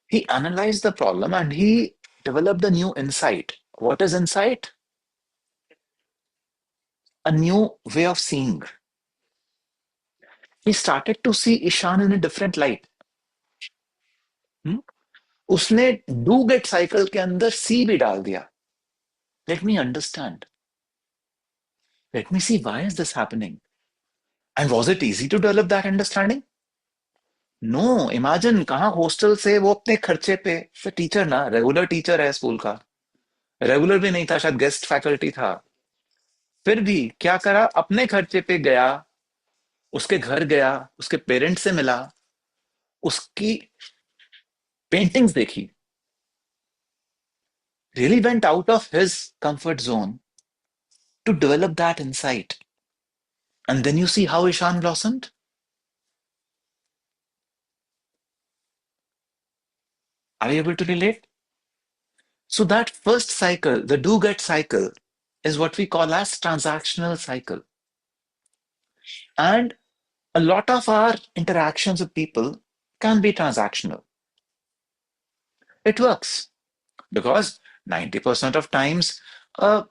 He analyzed the problem and he developed a new insight। What is insight? A new way of seeing। He started to see Ishan in a different light। Hmm? उसने do get cycle के अंदर see भी डाल दिया। Let me understand, let me see why is this happening, and was it easy to develop that understanding? No. Imagine, कहाँ hostel से वो अपने खर्चे पे, टीचर ना, रेगुलर टीचर है स्कूल का, रेगुलर भी नहीं था, शायद गेस्ट फैकल्टी था, फिर भी क्या करा, अपने खर्चे पे गया, उसके घर गया, उसके पेरेंट्स से मिला, उसकी पेंटिंग्स देखी, really went out of his comfort zone to develop that insight। And then you see how Ishan blossomed। Are you able to relate? So that first cycle, the do get cycle, is what we call as transactional cycle। And a lot of our interactions with people can be transactional। It works because 90% of times, uh,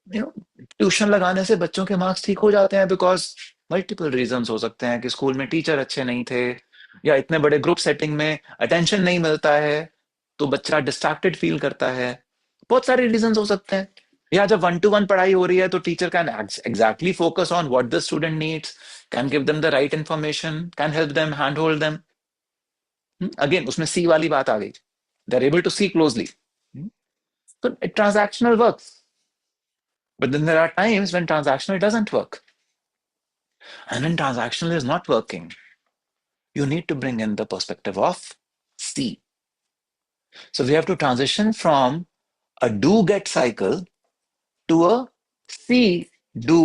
you know, tuition लगाने से बच्चों के marks ठीक हो जाते हैं, because multiple reasons हो सकते हैं कि स्कूल में टीचर अच्छे नहीं थे, या इतने बड़े ग्रुप सेटिंग में अटेंशन नहीं मिलता है, तो बच्चा डिस्ट्रैक्टेड फील करता है। बहुत सारे रीजंस हो सकते हैं। या जब वन टू वन पढ़ाई हो रही है तो teacher can exactly focus on what the student needs, can give them the right information, can help them, hand hold them. Again उसमें सी वाली बात आ गई, they are able to see closely. So transactional works, but then there are times when transactional doesn't work, and when transactional is not working, you need to bring in the perspective of see. So we have to transition from a do get cycle to a see do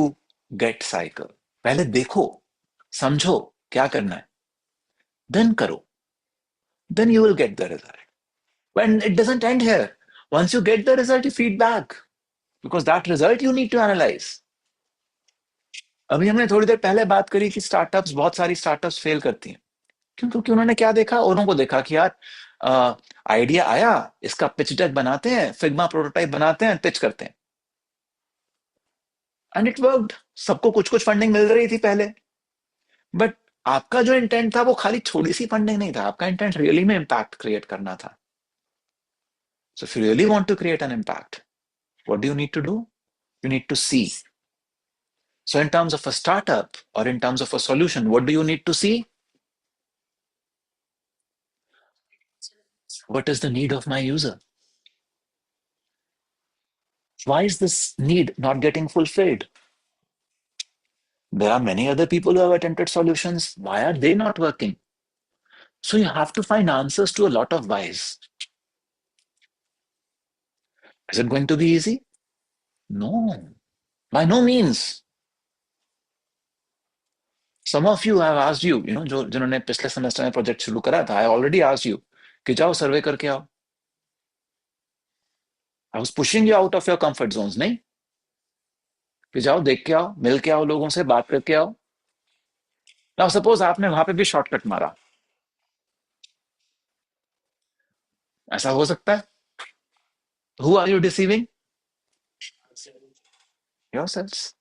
get cycle. पहले देखो, समझो क्या करना है, then करो, then you will get the result. And it doesn't end here. Once you get the result, you feed back because that result you need to analyze. अभी हमने थोड़ी देर पहले बात करी कि स्टार्टअप्स, बहुत सारी स्टार्टअप्स फेल करती हैं। क्यों? क्योंकि उन्होंने क्या देखा? उन्होंने देखा कि यार आइडिया आया, इसका पिच डेक बनाते हैं, फिग्मा प्रोटोटाइप बनाते हैं, पिच करते हैं, एंड इट वर्कड। सबको कुछ कुछ फंडिंग मिल रही थी पहले, बट आपका जो इंटेंट था वो खाली छोटी सी फंडिंग नहीं था, आपका इंटेंट रियली में इम्पैक्ट क्रिएट करना था। So if you really want to create an impact, what do you need to do? You need to see. So, in terms of a startup or in terms of a solution, what do you need to see? What is the need of my user? Why is this need not getting fulfilled? There are many other people who have attempted solutions. Why are they not working? So, you have to find answers to a lot of whys. Is it going to be easy? No, by no means. Some of you have asked you know, जो जिन्होंने पिछले semester में project शुरू करा था, I already asked you कि जाओ सर्वे करके आओ। I was pushing you out of your comfort zones, नहीं? कि जाओ देख के आओ, मिल के आओ, लोगों से बात करके आओ। नाउ सपोज आपने वहां पे भी शॉर्टकट मारा, ऐसा हो सकता है? Who are you deceiving? Yourselves,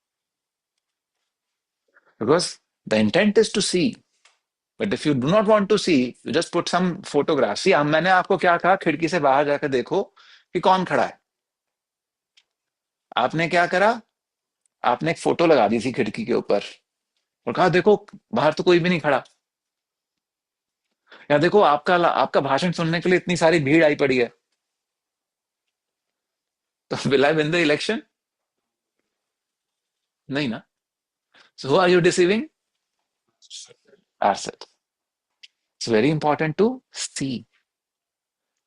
because the intent is to see, but if you do not want to see, you just put some photograph. See, मैंने आपको क्या कहा? खिड़की से बाहर जाकर देखो कि कौन खड़ा है। आपने क्या करा? आपने एक फोटो लगा दी थी खिड़की के ऊपर और कहा देखो बाहर तो कोई भी नहीं खड़ा, या देखो आपका आपका भाषण सुनने के लिए इतनी सारी भीड़ आई पड़ी है। तो will I win the election? नहीं ना। So who are you deceiving? ourselves. It's very important to see,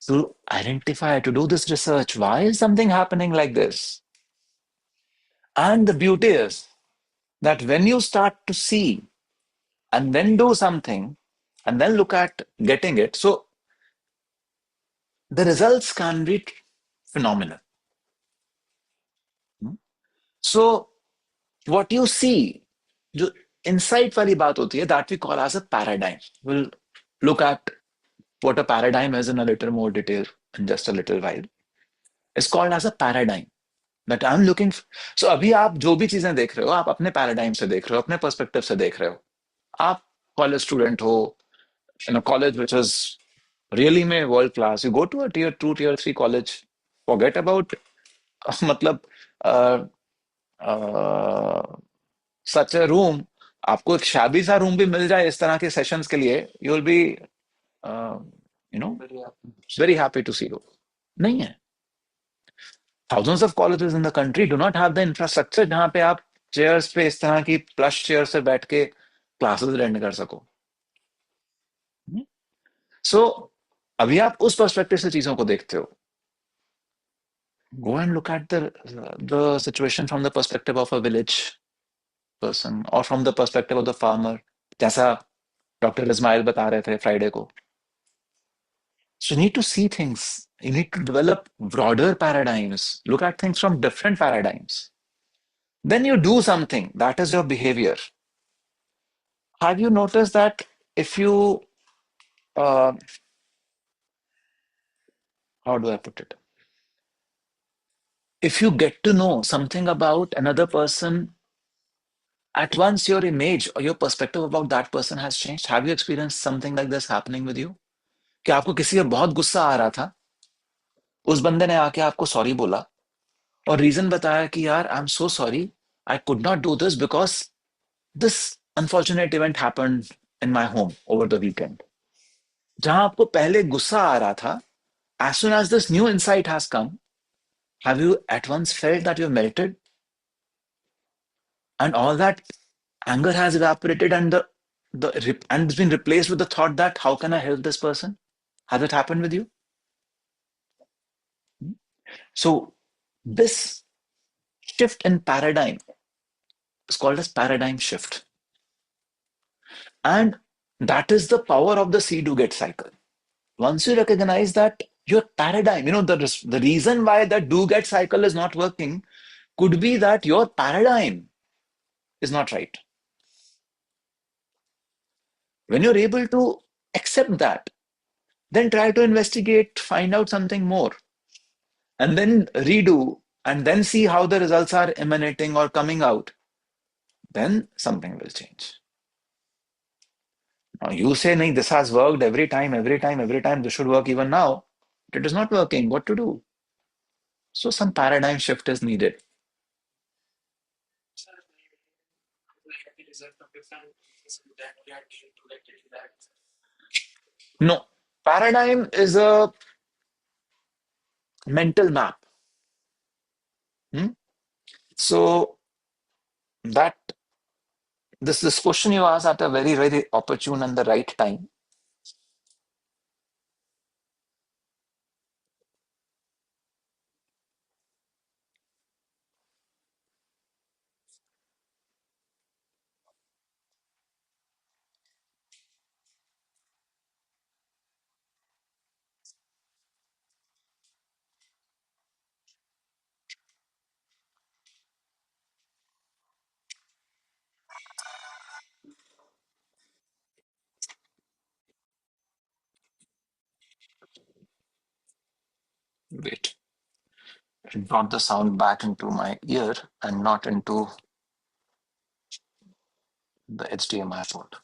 to identify, to do this research. Why is something happening like this? And the beauty is that when you start to see and then do something and then look at getting it, so the results can be phenomenal. So what you see, जो insight वाली बात होती है, that we call as a paradigm. We'll look at what a paradigm is in a little more detail in just a little while. It's called as a paradigm. That I'm looking so अभी आप जो भी चीजें देख रहे हो, आप अपने पैराडाइम से देख रहे हो, अपने पर्सपेक्टिव से देख रहे हो। आप कॉलेज स्टूडेंट हो in a college which is really में world class, you go to a tier 2 tier 3 college, forget about मतलब सच अ रूम, आपको एक शाबी सा रूम भी मिल जाए इस तरह के सेशंस के लिए, you will be you know very happy to see you. नहीं है। Thousands of colleges in the country do not have the infrastructure जहां पे आप चेयर्स पे इस तरह की प्लश चेयर से बैठ के क्लासेस अटेंड कर सको। सो अभी आप उस पर्सपेक्टिव से चीजों को देखते हो। Go and look at the situation from the perspective of a village person or from the perspective of the farmer, जैसा डॉक्टर इस्माइल बता रहे थे फ्राइडे को। So you need to see things. You need to develop broader paradigms. Look at things from different paradigms. Then you do something. That is your behavior. Have you noticed that if you, uh, how do I put it? If you get to know something about another person, at once your image or your perspective about that person has changed. Have you experienced something like this happening with you? कि आपको किसी का बहुत गुस्सा आ रहा था, उस बंदे ने आके आपको सॉरी बोला और रीजन बताया कि यार I am so sorry, I could not do this because this unfortunate event happened in my home over the weekend. जहां आपको पहले गुस्सा आ रहा था, as soon as this new insight has come, have you at once felt that you're melted and all that anger has evaporated and and it's been replaced with the thought that how can I help this person? Has it happened with you? So this shift in paradigm is called as paradigm shift. And that is the power of the see do get cycle. Once you recognize that your paradigm, the reason why that do get cycle is not working could be that your paradigm is not right. When you're able to accept that, then try to investigate, find out something more, and then redo, and then see how the results are emanating or coming out, then something will change. Now you say, "Nahi, this has worked every time, every time, every time, this should work even now." It is not working. What to do? So some paradigm shift is needed. No, paradigm is a mental map. Hmm? So that this question you asked at a very, very opportune and the right time. Wait, it brought the sound back into my ear and not into the HDMI port.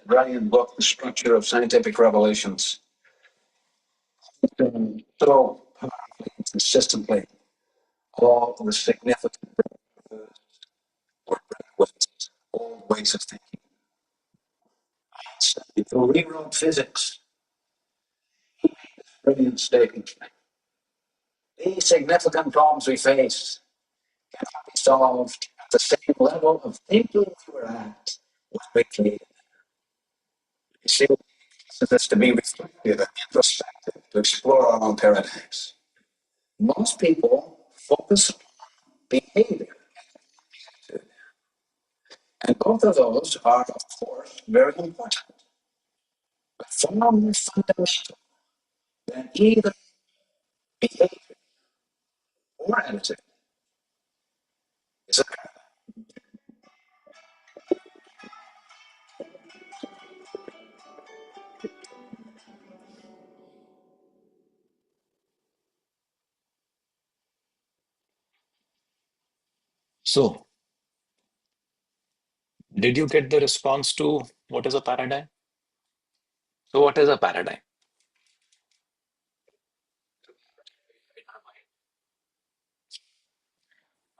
Brilliant book, The Structure of Scientific Revelations. So powerfully and consistently all the significant or old ways of thinking. If you rewrote physics, brilliant statement. These significant problems we face cannot be solved at the same level of thinking we were at when we created. You see, this to be reflective and introspective to explore our own paradigms. Most people focus on behavior, and both of those are, of course, very important. But far more fundamental than either behavior or attitude is a paradigm. So, did you get the response to what is a paradigm? So, what is a paradigm?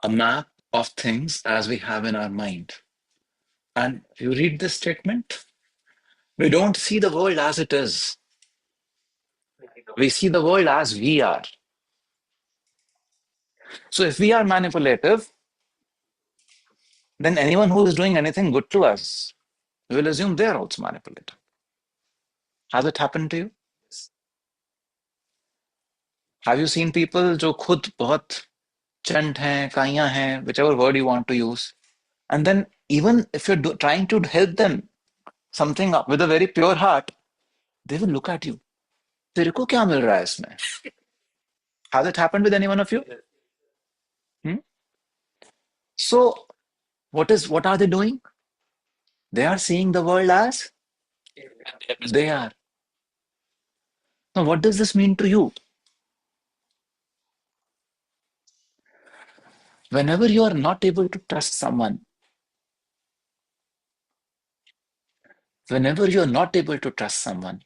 A map of things as we have in our mind. And you read this statement, we don't see the world as it is. We see the world as we are. So, if we are manipulative, then anyone who is doing anything good to us will assume they are also manipulative. Has it happened to you? Have you seen people जो खुद बहुत चंट हैं, काइयां हैं, whichever word you want to use, and then even if you're trying to help them something up with a very pure heart, they will look at you. तेरे को क्या मिल रहा है इसमें? Has it happened with any one of you? Hmm? So what are they doing? They are seeing the world as they are. Now, what does this mean to you? Whenever you are not able to trust someone, whenever you are not able to trust someone,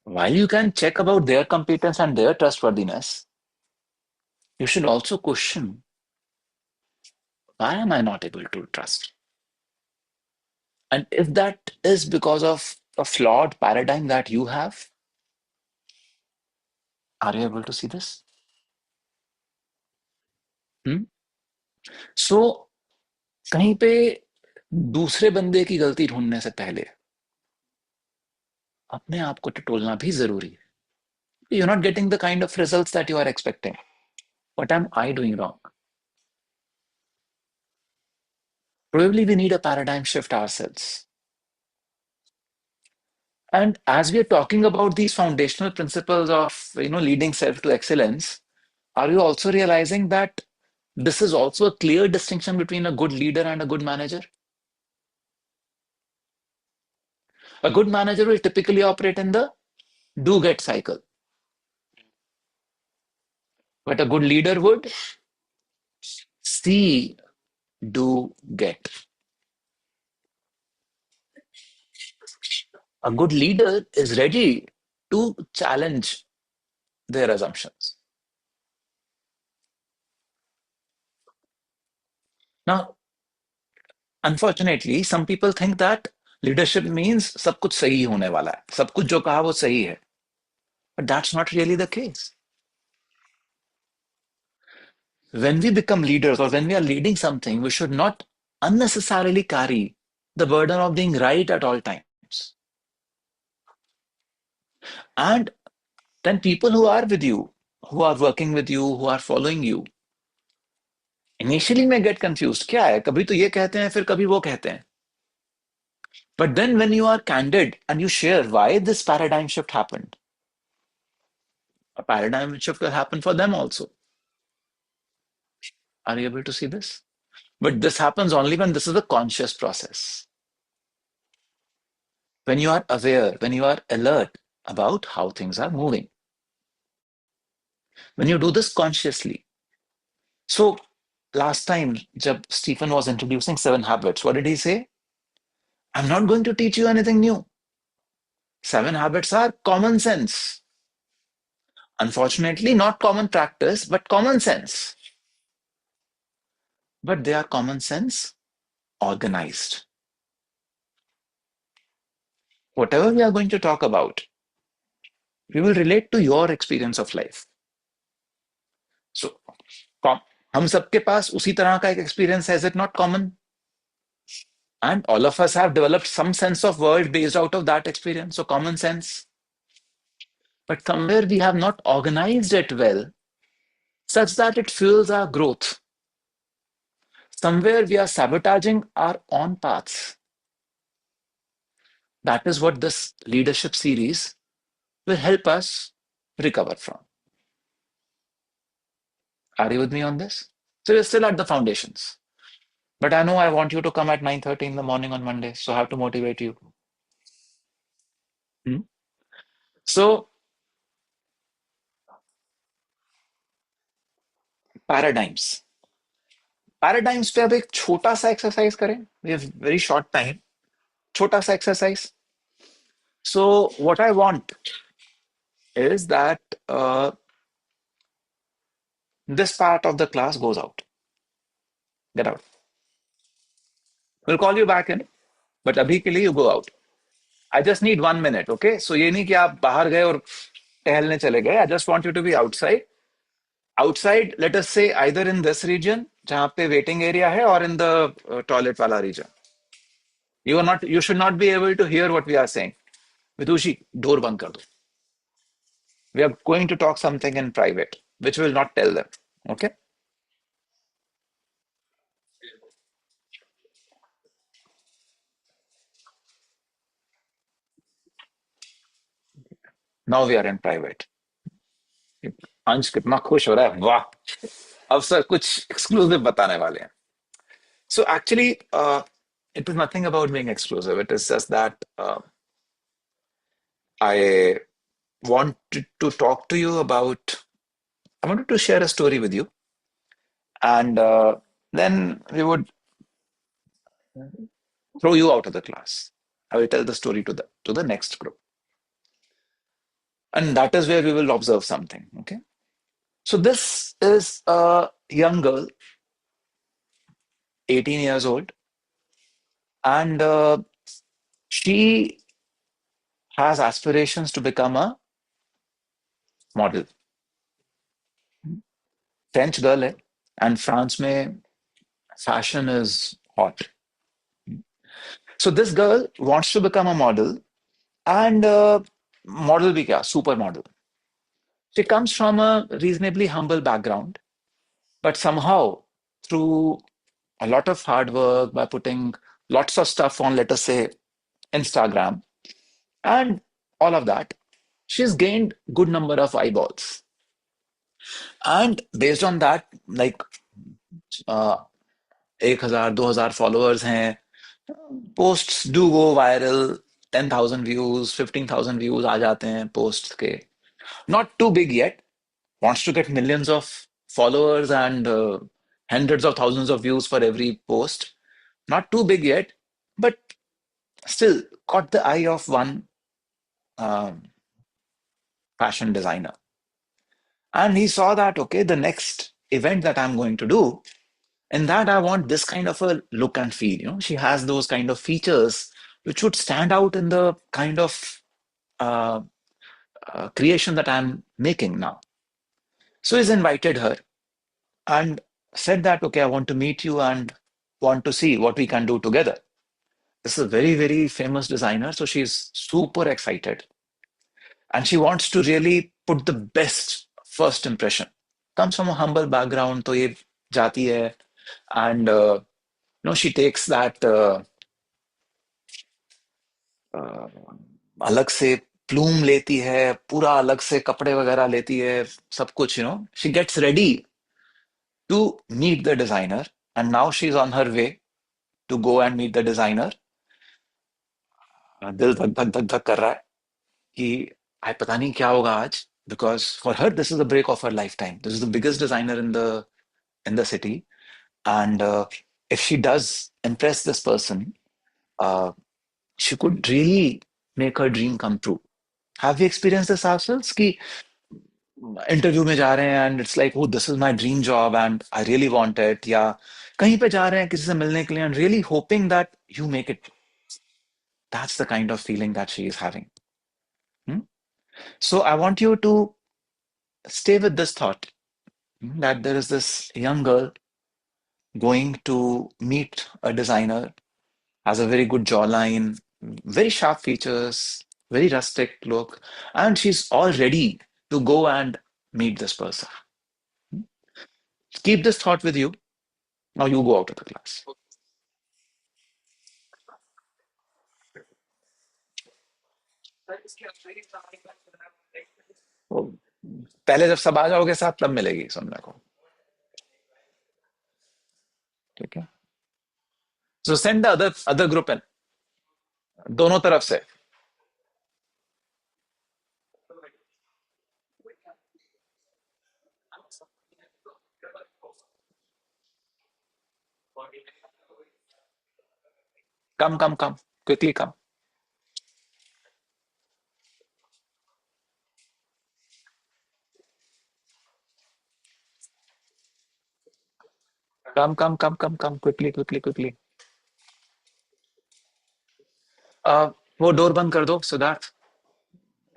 while you can check about their competence and their trustworthiness, you should also question, why am I not able to trust? And if that is because of a flawed paradigm that you have, are you able to see this? Hmm? So, कहीं पे दूसरे बंदे की गलती ढूंढने से पहले अपने आप को टटोलना भी जरूरी है. You're not getting the kind of results that you are expecting. What am I doing wrong? Probably we need a paradigm shift ourselves. And as we are talking about these foundational principles of leading self to excellence, are you also realizing that this is also a clear distinction between a good leader and a good manager? A good manager will typically operate in the do get cycle, but a good leader would see do get. A good leader is ready to challenge their assumptions. Now, unfortunately, some people think that leadership means सब कुछ सही होने वाला है, सब कुछ जो कहा वो सही है. But that's not really the case. When we become leaders or when we are leading something, we should not unnecessarily carry the burden of being right at all times. And then people who are with you, who are working with you, who are following you, initially may get confused. क्या है? कभी तो ये कहते हैं, फिर कभी वो कहते हैं. But then when you are candid and you share why this paradigm shift happened, a paradigm shift will happen for them also. Are you able to see this? But this happens only when this is a conscious process. When you are aware, when you are alert about how things are moving. When you do this consciously. So last time, jab Stephen was introducing 7 habits, what did he say? I'm not going to teach you anything new. Seven habits are common sense. Unfortunately, not common practice, but common sense. But they are common sense organized. Whatever we are going to talk about, we will relate to your experience of life. So, हम सबके पास उसी तरह का एक experience है, is it not common? And all of us have developed some sense of world based out of that experience, so common sense. But somewhere we have not organized it well, such that it fuels our growth. Somewhere we are sabotaging our own paths. That is what this leadership series will help us recover from. Are you with me on this? So we're still at the foundations. But I know I want you to come at 9:30 in the morning on Monday, so I have to motivate you. Hmm? So paradigms. Paradigms पे अब एक छोटा सा exercise करें. We have very short time. छोटा सा exercise. So what I want is that this part of the class goes out. Get out. We'll call you back in, but अभी के लिए you go out. I just need 1 minute, okay? So ये नहीं कि आप बाहर गए और टहलने चले गए. I just want you to be outside. Outside, let us say either in this region, जहाँ पे waiting area है, or in the toilet वाला region. You should not be able to hear what we are saying. Vidushi, door बंद कर दो. We are going to talk something in private, which we will not tell them. Okay? Now we are in private. अंश कितना खुश हो रहा है वाह अब सर कुछ एक्सक्लूसिव बताने वाले हैं so actually it was nothing about being exclusive it is just that I wanted to talk to you about I wanted to share a story with you and then we would throw you out of the class. I will tell the story to the next group and that is where we will observe something. Okay, so this is a young girl 18 years old and she has aspirations to become a model. French girl है and France में fashion is hot. So this girl wants to become a model and model भी क्या super model. She comes from a reasonably humble background, but somehow through a lot of hard work by putting lots of stuff on, let us say, Instagram and all of that, she's gained good number of eyeballs. And based on that, like 1,000 2,000 followers हैं posts do go viral 10,000 views 15,000 views आ जाते हैं post के not too big yet wants to get millions of followers and hundreds of thousands of views for every post not too big yet but still caught the eye of one um, fashion designer and he saw that okay the next event that I'm going to do in that I want this kind of a look and feel she has those kind of features which would stand out in the kind of uh, creation that I'm making now so he's invited her and said that okay I want to meet you and want to see what we can do together. This is a very very famous designer so she's super excited and she wants to really put the best first impression comes from a humble background तो ये जाती है and she takes that अलग से plume लेती है पूरा अलग से कपड़े वगैरह लेती है सब कुछ she gets ready to meet the designer and now she's on her way to go and meet the designer दिल धक धक धक धक कर रहा है कि आई पता नहीं क्या होगा आज because for her this is the break of her lifetime this is the biggest designer in the city and if she does impress this person uh, she could really make her dream come true. Have we experienced this ourselves? कि interview में जा रहे हैं and it's like, oh, this is my dream job and I really want it, या कहीं पे जा रहे हैं किसी से मिलने के लिए and really hoping that you make it. That's the kind of feeling that she is having. Hmm? So I want you to stay with this thought, that there is this young girl going to meet a designer, has a very good jawline, very sharp features, very rustic look, and she's all ready to go and meet this person. Keep this thought with you. Now you go out of the class. तो पहले जब सब आ जाओगे साथ तब मिलेगी सुनने को. ठीक है. So send the other group in. दोनों तरफ से. Come. Quickly come. Come. Quickly. वो डोर बंद कर दो सिद्धार्थ.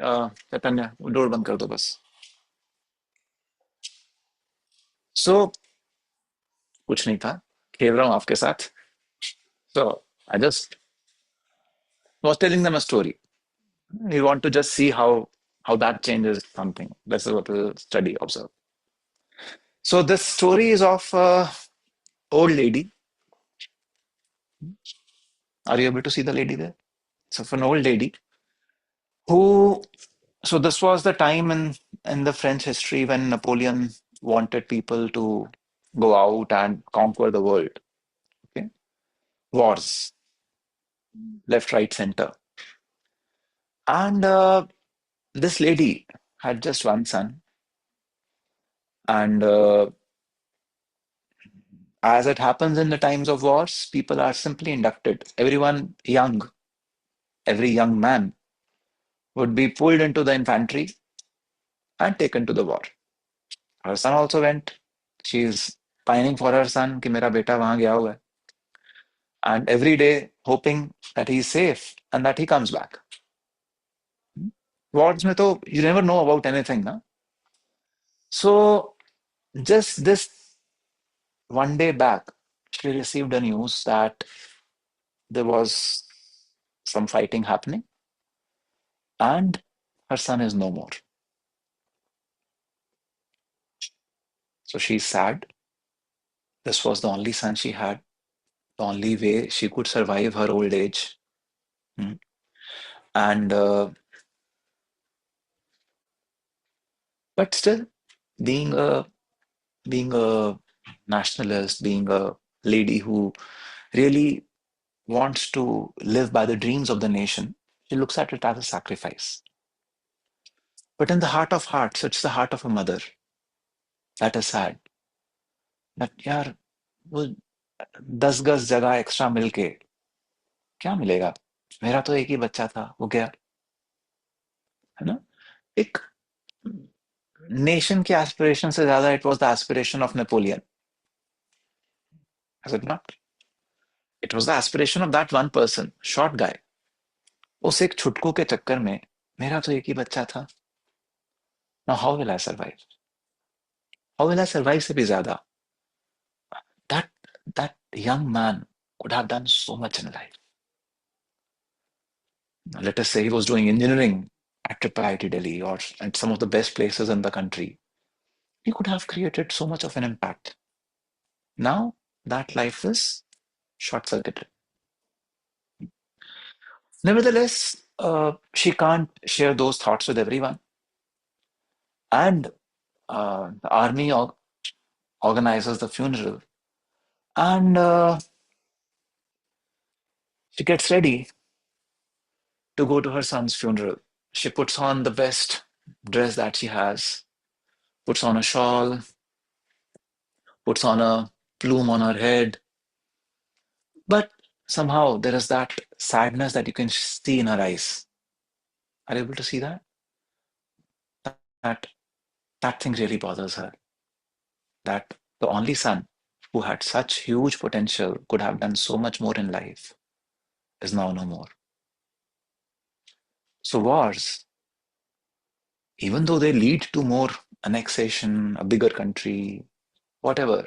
चैतन्य वो डोर बंद कर दो बस. सो कुछ नहीं था. खेल रहा हूँ आपके साथ. So I just was telling them a story. We want to just see how that changes something. This is what we'll study, observe. So this story is of a old lady. Are you able to see the lady there? So of an old lady who, so this was the time in the French history when Napoleon wanted people to go out and conquer the world. Okay, wars, left, right, center, and this lady had just one son, and as it happens in the times of wars, people are simply inducted. Everyone young, every young man would be pulled into the infantry and taken to the war. Her son also went. She is pining for her son कि मेरा बेटा वहां गया हुआ है. And every day hoping that he is safe and that he comes back. Wars में तो you never know about anything, na? So just this one day back, she received a news that there was some fighting happening and her son is no more. So she's sad. This was the only son she had, the only way she could survive her old age. Hmm. And but still, being a being a nationalist, being a lady who really wants to live by the dreams of the nation, she looks at it as a sacrifice. But in the heart of hearts, it's the heart of a mother that is sad. That यार वो 10 गज जगह extra मिलके क्या मिलेगा? मेरा तो एक ही बच्चा था, वो गया. है ना? एक नेशन के एस्पिरेशन से ज्यादा it was the aspiration of Napoleon. Has it not? It was the aspiration of that one person, short guy. उस एक छुटकू के चक्कर में मेरा तो एक ही बच्चा था. Now how will I survive? How will I survive से भी ज्यादा. That that young man could have done so much in life. Let us say he was doing engineering at Triple IT Delhi or at some of the best places in the country. He could have created so much of an impact. Now that life is short circuited. Nevertheless, she can't share those thoughts with everyone. And the army organizes the funeral. And she gets ready to go to her son's funeral. She puts on the best dress that she has, puts on a shawl, puts on a plume on her head. But somehow there is that sadness that you can see in her eyes. Are you able to see that? That that thing really bothers her. That the only son who had such huge potential, could have done so much more in life, is now no more. So wars, even though they lead to more annexation, a bigger country, whatever,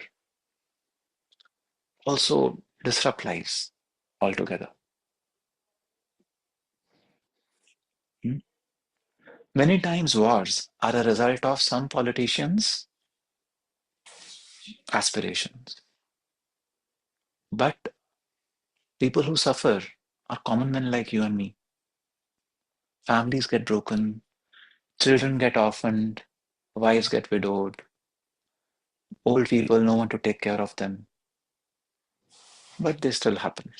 also disrupt lives altogether. Hmm? Many times wars are a result of some politicians' aspirations. But people who suffer are common men like you and me. Families get broken, children get orphaned, wives get widowed, old people, no one to take care of them. But they still happen.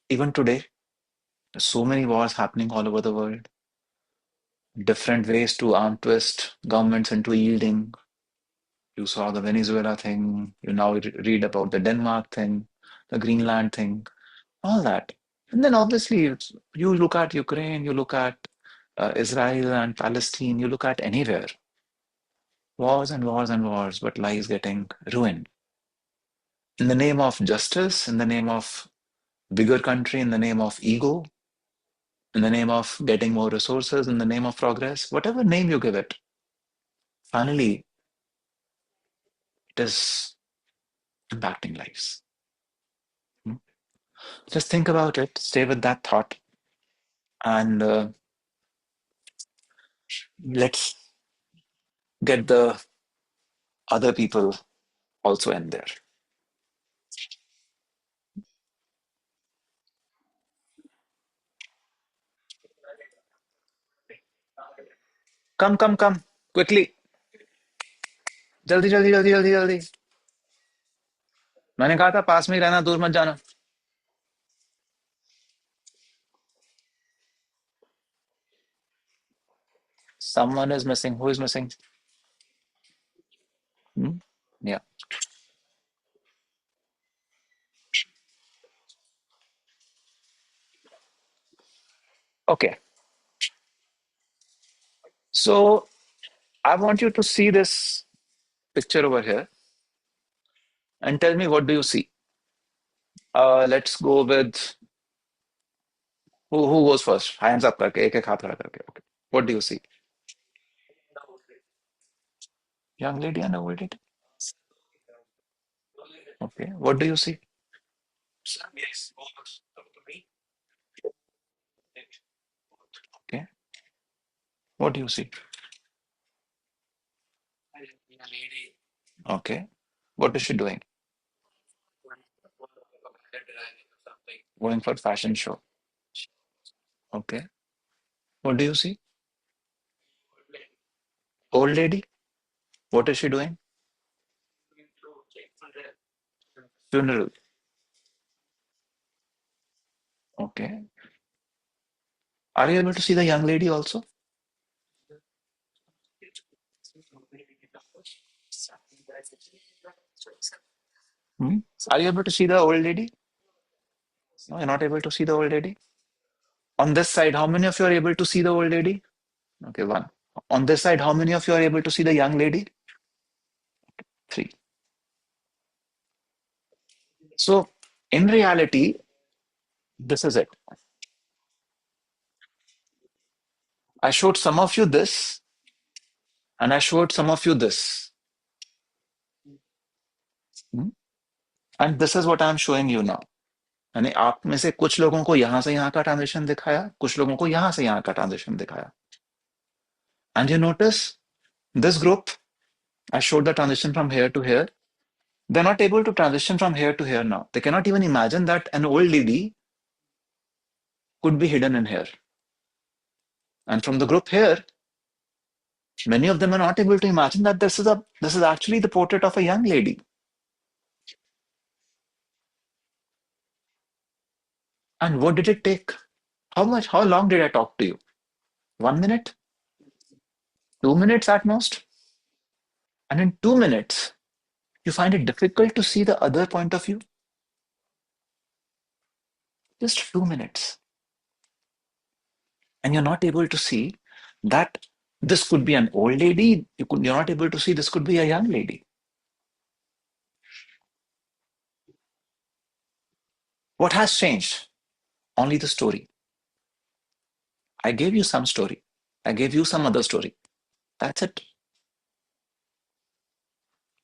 Even today, there's so many wars happening all over the world, different ways to arm twist governments into yielding. You saw the Venezuela thing, you now read about the Denmark thing, the Greenland thing, all that. And then obviously, you look at Ukraine, you look at Israel and Palestine, you look at anywhere, wars and wars and wars, but lives getting ruined. In the name of justice, in the name of bigger country, in the name of ego, in the name of getting more resources, in the name of progress, whatever name you give it, finally, it is impacting lives. Hmm? Just think about it, stay with that thought, and let's get the other people also in there. Come, quickly. जल्दी जल्दी जल्दी जल्दी जल्दी. मैंने कहा था पास में ही रहना, दूर मत जाना. Someone is missing. Who is missing? Hmm? Yeah. Okay. So I want you to see this picture over here and tell me, what do you see? Let's go with who goes first? Hands up करके एक एक हाथ खड़ा करके. Okay. What do you see? Young lady and old lady. Okay. What do you see? Okay. What do you see? Okay. What is she doing? Going for fashion show. Okay. What do you see? Old lady. What is she doing? Funeral. Okay. Are you able to see the young lady also? Hmm? Are you able to see the old lady? No, you're not able to see the old lady. On this side, how many of you are able to see the old lady? Okay, one. On this side, how many of you are able to see the young lady? Three. So, in reality, this is it. I showed some of you this, and I showed some of you this. Hmm? And this is what I'm showing you now. यानी आप में से कुछ लोगों को यहां से यहां का ट्रांजिशन दिखाया, कुछ लोगों को यहां से यहां का ट्रांजिशन दिखाया. And you notice this group, I showed the transition from here to here. They're not able to transition from here to here now. They cannot even imagine that an old lady could be hidden in here. And from the group here, many of them are not able to imagine that this is actually the portrait of a young lady. And what did it take? How long did I talk to you? 1 minute? 2 minutes at most? And in 2 minutes, you find it difficult to see the other point of view? Just 2 minutes. And you're not able to see that this could be an old lady. You're not able to see this could be a young lady. What has changed? Only the story. I gave you some story. I gave you some other story. That's it.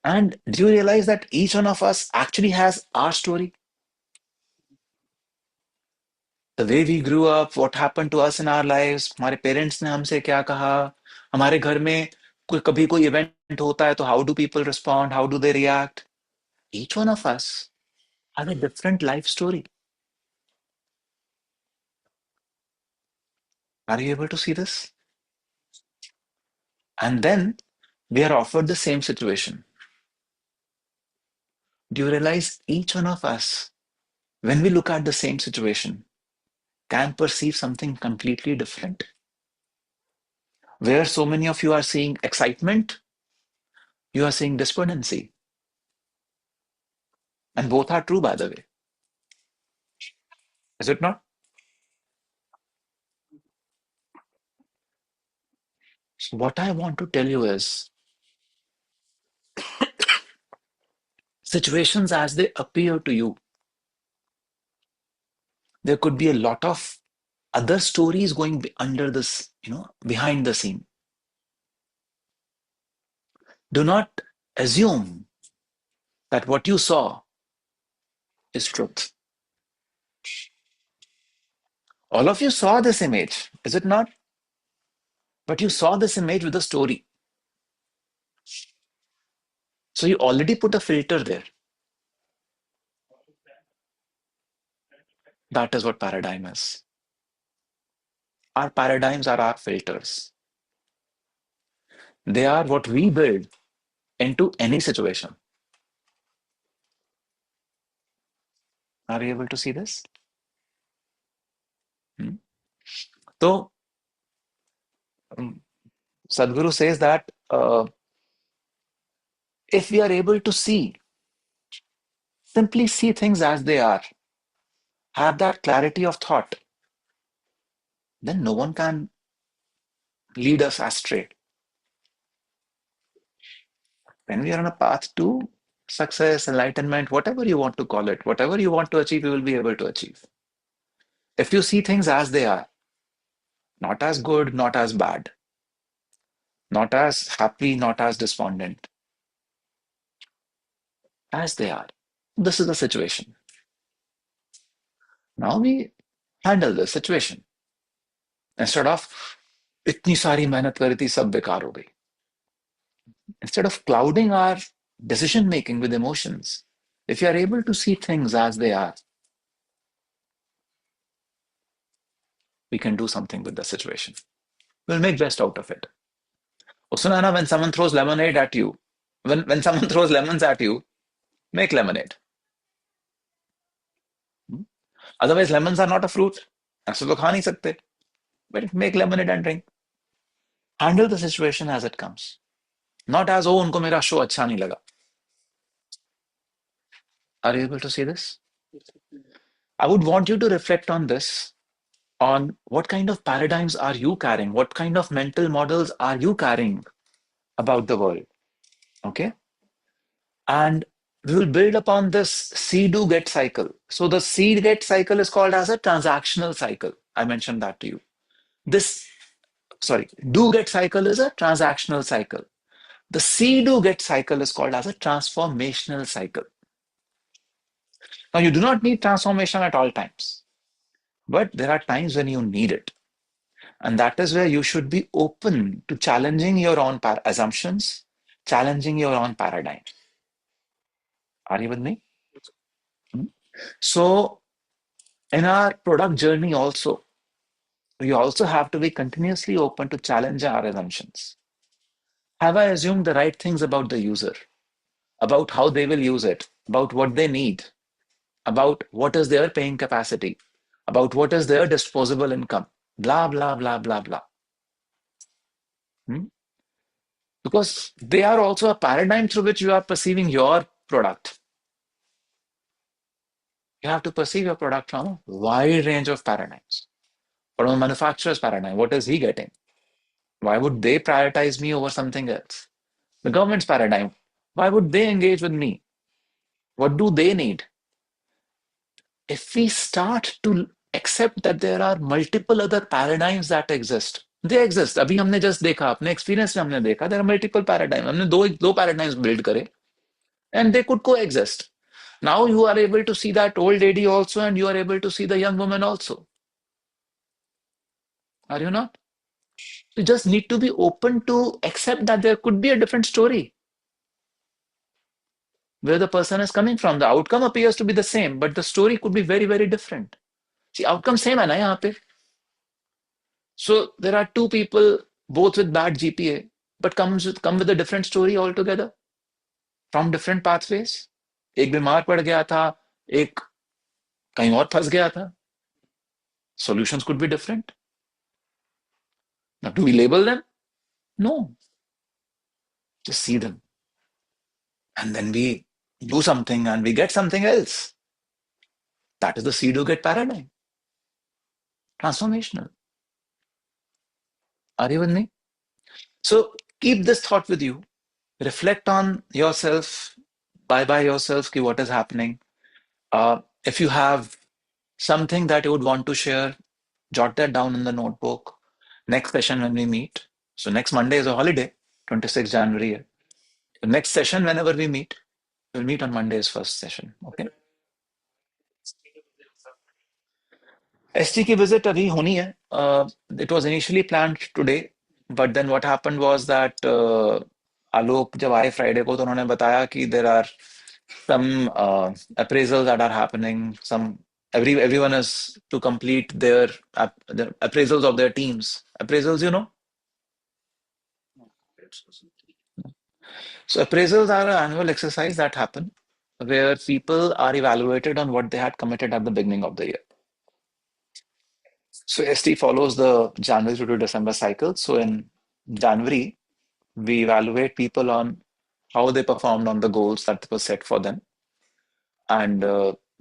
And do you realize that each one of us actually has our story? The way we grew up, what happened to us in our lives, हमारे parents ने हमसे क्या कहा, हमारे घर में कभी कोई इवेंट होता है तो how do people respond, how do they react? Each one of us has a different life story. Are you able to see this? And then we are offered the same situation. Do you realize each one of us, when we look at the same situation, can perceive something completely different? Where so many of you are seeing excitement, you are seeing despondency. And both are true, by the way. Is it not? So what I want to tell you is situations as they appear to you, there could be a lot of other stories going under this, behind the scene. Do not assume that what you saw is truth. All of you saw this image, is it not? But you saw this image with a story. So you already put a filter there. That is what paradigm is. Our paradigms are our filters. They are what we build into any situation. Are you able to see this? Hmm? So Sadhguru says that if we are able to see, simply see things as they are, have that clarity of thought, then no one can lead us astray. When we are on a path to success, enlightenment, whatever you want to call it, whatever you want to achieve, you will be able to achieve. If you see things as they are, not as good, not as bad, not as happy, not as despondent, as they are. This is the situation. Now we handle the situation. Instead of इतनी सारी मेहनत करी थी सब बेकार हो गई. Instead of clouding our decision making with emotions, if you are able to see things as they are, we can do something with the situation. We'll make best out of it. Usunana, when someone throws lemonade at you, when someone throws lemons at you, make lemonade. Otherwise, lemons are not a fruit. ऐसे तो खा नहीं सकते. But make lemonade and drink. Handle the situation as it comes. Not as, oh, उनको मेरा show अच्छा नहीं लगा. Are you able to see this? I would want you to reflect on this, on what kind of paradigms are you carrying? What kind of mental models are you carrying about the world? Okay. And we will build upon this see do get cycle. So the see get cycle is called as a transactional cycle. I mentioned that to you. This, sorry, do get cycle is a transactional cycle. The see do get cycle is called as a transformational cycle. Now, you do not need transformation at all times, but there are times when you need it. And that is where you should be open to challenging your own assumptions, challenging your own paradigm. Are you with me? Hmm? So, in our product journey, also, we also have to be continuously open to challenge our assumptions. Have I assumed the right things about the user, about how they will use it, about what they need, about what is their paying capacity, about what is their disposable income, blah, blah, blah, blah, blah. Hmm? Because they are also a paradigm through which you are perceiving your product. You have to perceive your product from a wide range of paradigms. From a manufacturer's paradigm, what is he getting? Why would they prioritize me over something else? The government's paradigm, why would they engage with me? What do they need? If we start to accept that there are multiple other paradigms that exist, they exist. अभी हमने just देखा, अपने experience में हमने देखा, there are multiple paradigms. हमने दो paradigms build करे, and they could coexist. Now you are able to see that old lady also, and you are able to see the young woman also. Are you not? You just need to be open to accept that there could be a different story where the person is coming from. The outcome appears to be the same, but the story could be very, very different. See, outcome same है ना यहाँ पे. So there are two people, both with bad GPA, but come with a different story altogether from different pathways. एक बीमार पड़ गया था, एक कहीं और फंस गया था. Solutions could be different. Now, do we label them? No. Just see them. And then we do something and we get something else. That is the see do get paradigm. Transformational. Are you with me? So keep this thought with you. Reflect on yourself, by yourself, ki what is happening. If you have something that you would want to share, jot that down in the notebook. Next session when we meet. So next Monday is a holiday, 26th January. The next session, whenever we meet, we'll meet on Monday's first session. Okay. ST की visit अभी होनी है. It was initially planned today, but then what happened was that आलोक जब आए Friday को तो उन्होंने बताया कि there are some appraisals that are happening. Everyone is to complete their appraisals of their teams. Appraisals, you know. So appraisals are an annual exercise that happen where people are evaluated on what they had committed at the beginning of the year. So ST follows the January to December cycle. So in January, we evaluate people on how they performed on the goals that were set for them. And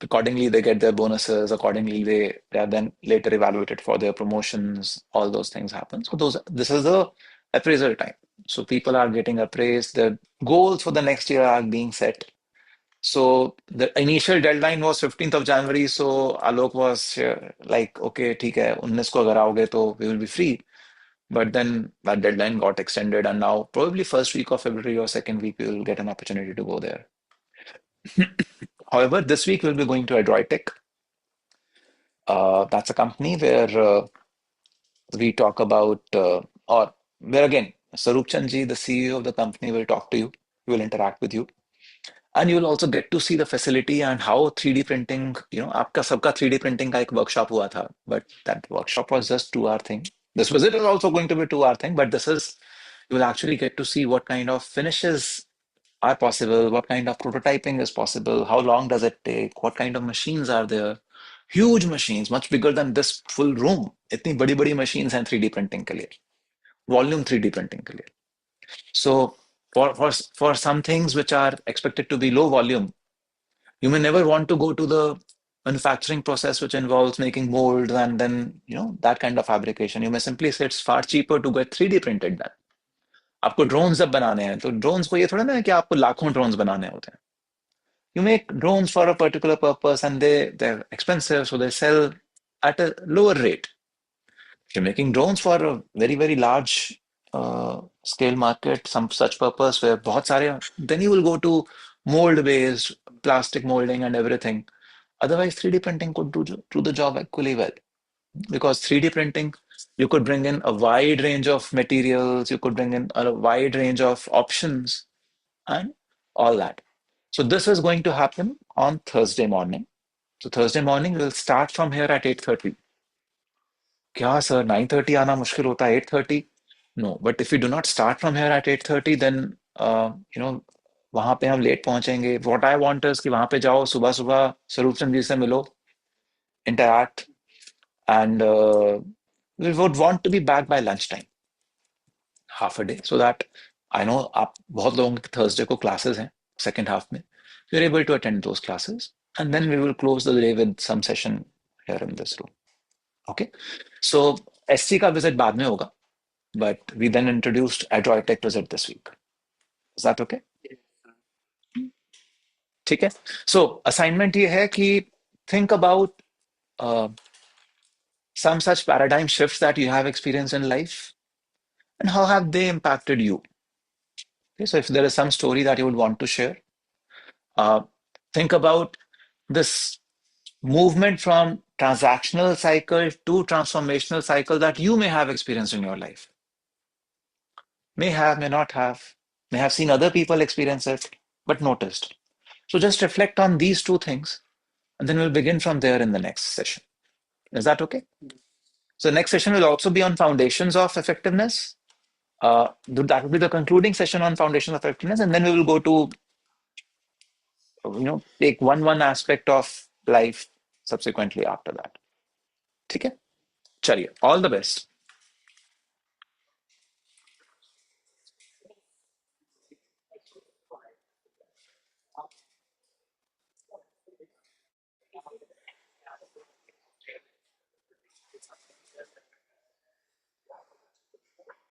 accordingly, they get their bonuses. Accordingly, they are then later evaluated for their promotions. All those things happen. So this is the appraisal time. So people are getting appraised. The goals for the next year are being set. So the initial deadline was 15th of January. So Alok was like, okay, ठीक है, 19 को अगर आओगे तो we will be free. But then that deadline got extended, and now probably first week of February or second week we will get an opportunity to go there. However, this week we'll be going to Adroitech. That's a company where we talk about, or where again, Sarup Chandji, the CEO of the company, will talk to you. He will interact with you. And you will also get to see the facility and how 3D printing, आपका सबका 3D printing का एक workshop हुआ था, but that workshop was just 2 hour thing. This visit is also going to be 2 hour thing, but you will actually get to see what kind of finishes are possible, what kind of prototyping is possible, how long does it take, what kind of machines are there. Huge machines, much bigger than this full room. इतनी बड़ी बड़ी machines हैं 3D printing के लिए, volume 3D printing के लिए. So for some things which are expected to be low volume, you may never want to go to the manufacturing process which involves making molds and then that kind of fabrication. You may simply say it's far cheaper to get 3D printed than. आपको drones जब बनाने हैं तो drones को ये थोड़ा ना है कि आपको लाखों drones बनाने होते हैं. You make drones for a particular purpose and they're expensive, so they sell at a lower rate. If you're making drones for a very, very large scale market, some such purpose where बहुत सारे, then you will go to mold-based plastic molding and everything. Otherwise, 3D printing could do the job equally well. Because 3D printing, you could bring in a wide range of materials, you could bring in a wide range of options and all that. So this is going to happen on Thursday morning. So Thursday morning, we'll start from here at 8:30. क्या sir 9:30 आना मुश्किल होता है 8:30? No, but if you do not start from here at 8:30, then वहां पे हम late पहुंचेंगे. What I want is कि वहां पे जाओ सुबह सुबह स्वरूप चंद जी से मिलो, interact, and we would want to be back by lunchtime, half a day, so that I know आप बहुत लोगों के Thursday को classes हैं second half में. You're able to attend those classes, and then we will close the day with some session here in this room. Okay. So SC का visit बाद में होगा, but we then introduced Adroit Tech visit this week. Is that okay? ठीक है. So assignment ये है कि think about uh, some such paradigm shifts that you have experienced in life and how have they impacted you. Okay, so if there is some story that you would want to share, uh, think about this movement from transactional cycle to transformational cycle that you may have experienced in your life. May have, may not have, may have seen other people experience it, but noticed. So just reflect on these two things, and then we'll begin from there in the next session. Is that okay? So the next session will also be on foundations of effectiveness. That will be the concluding session on foundations of effectiveness, and then we will go to take one aspect of life subsequently after that. ठीक है? चलिए, all the best.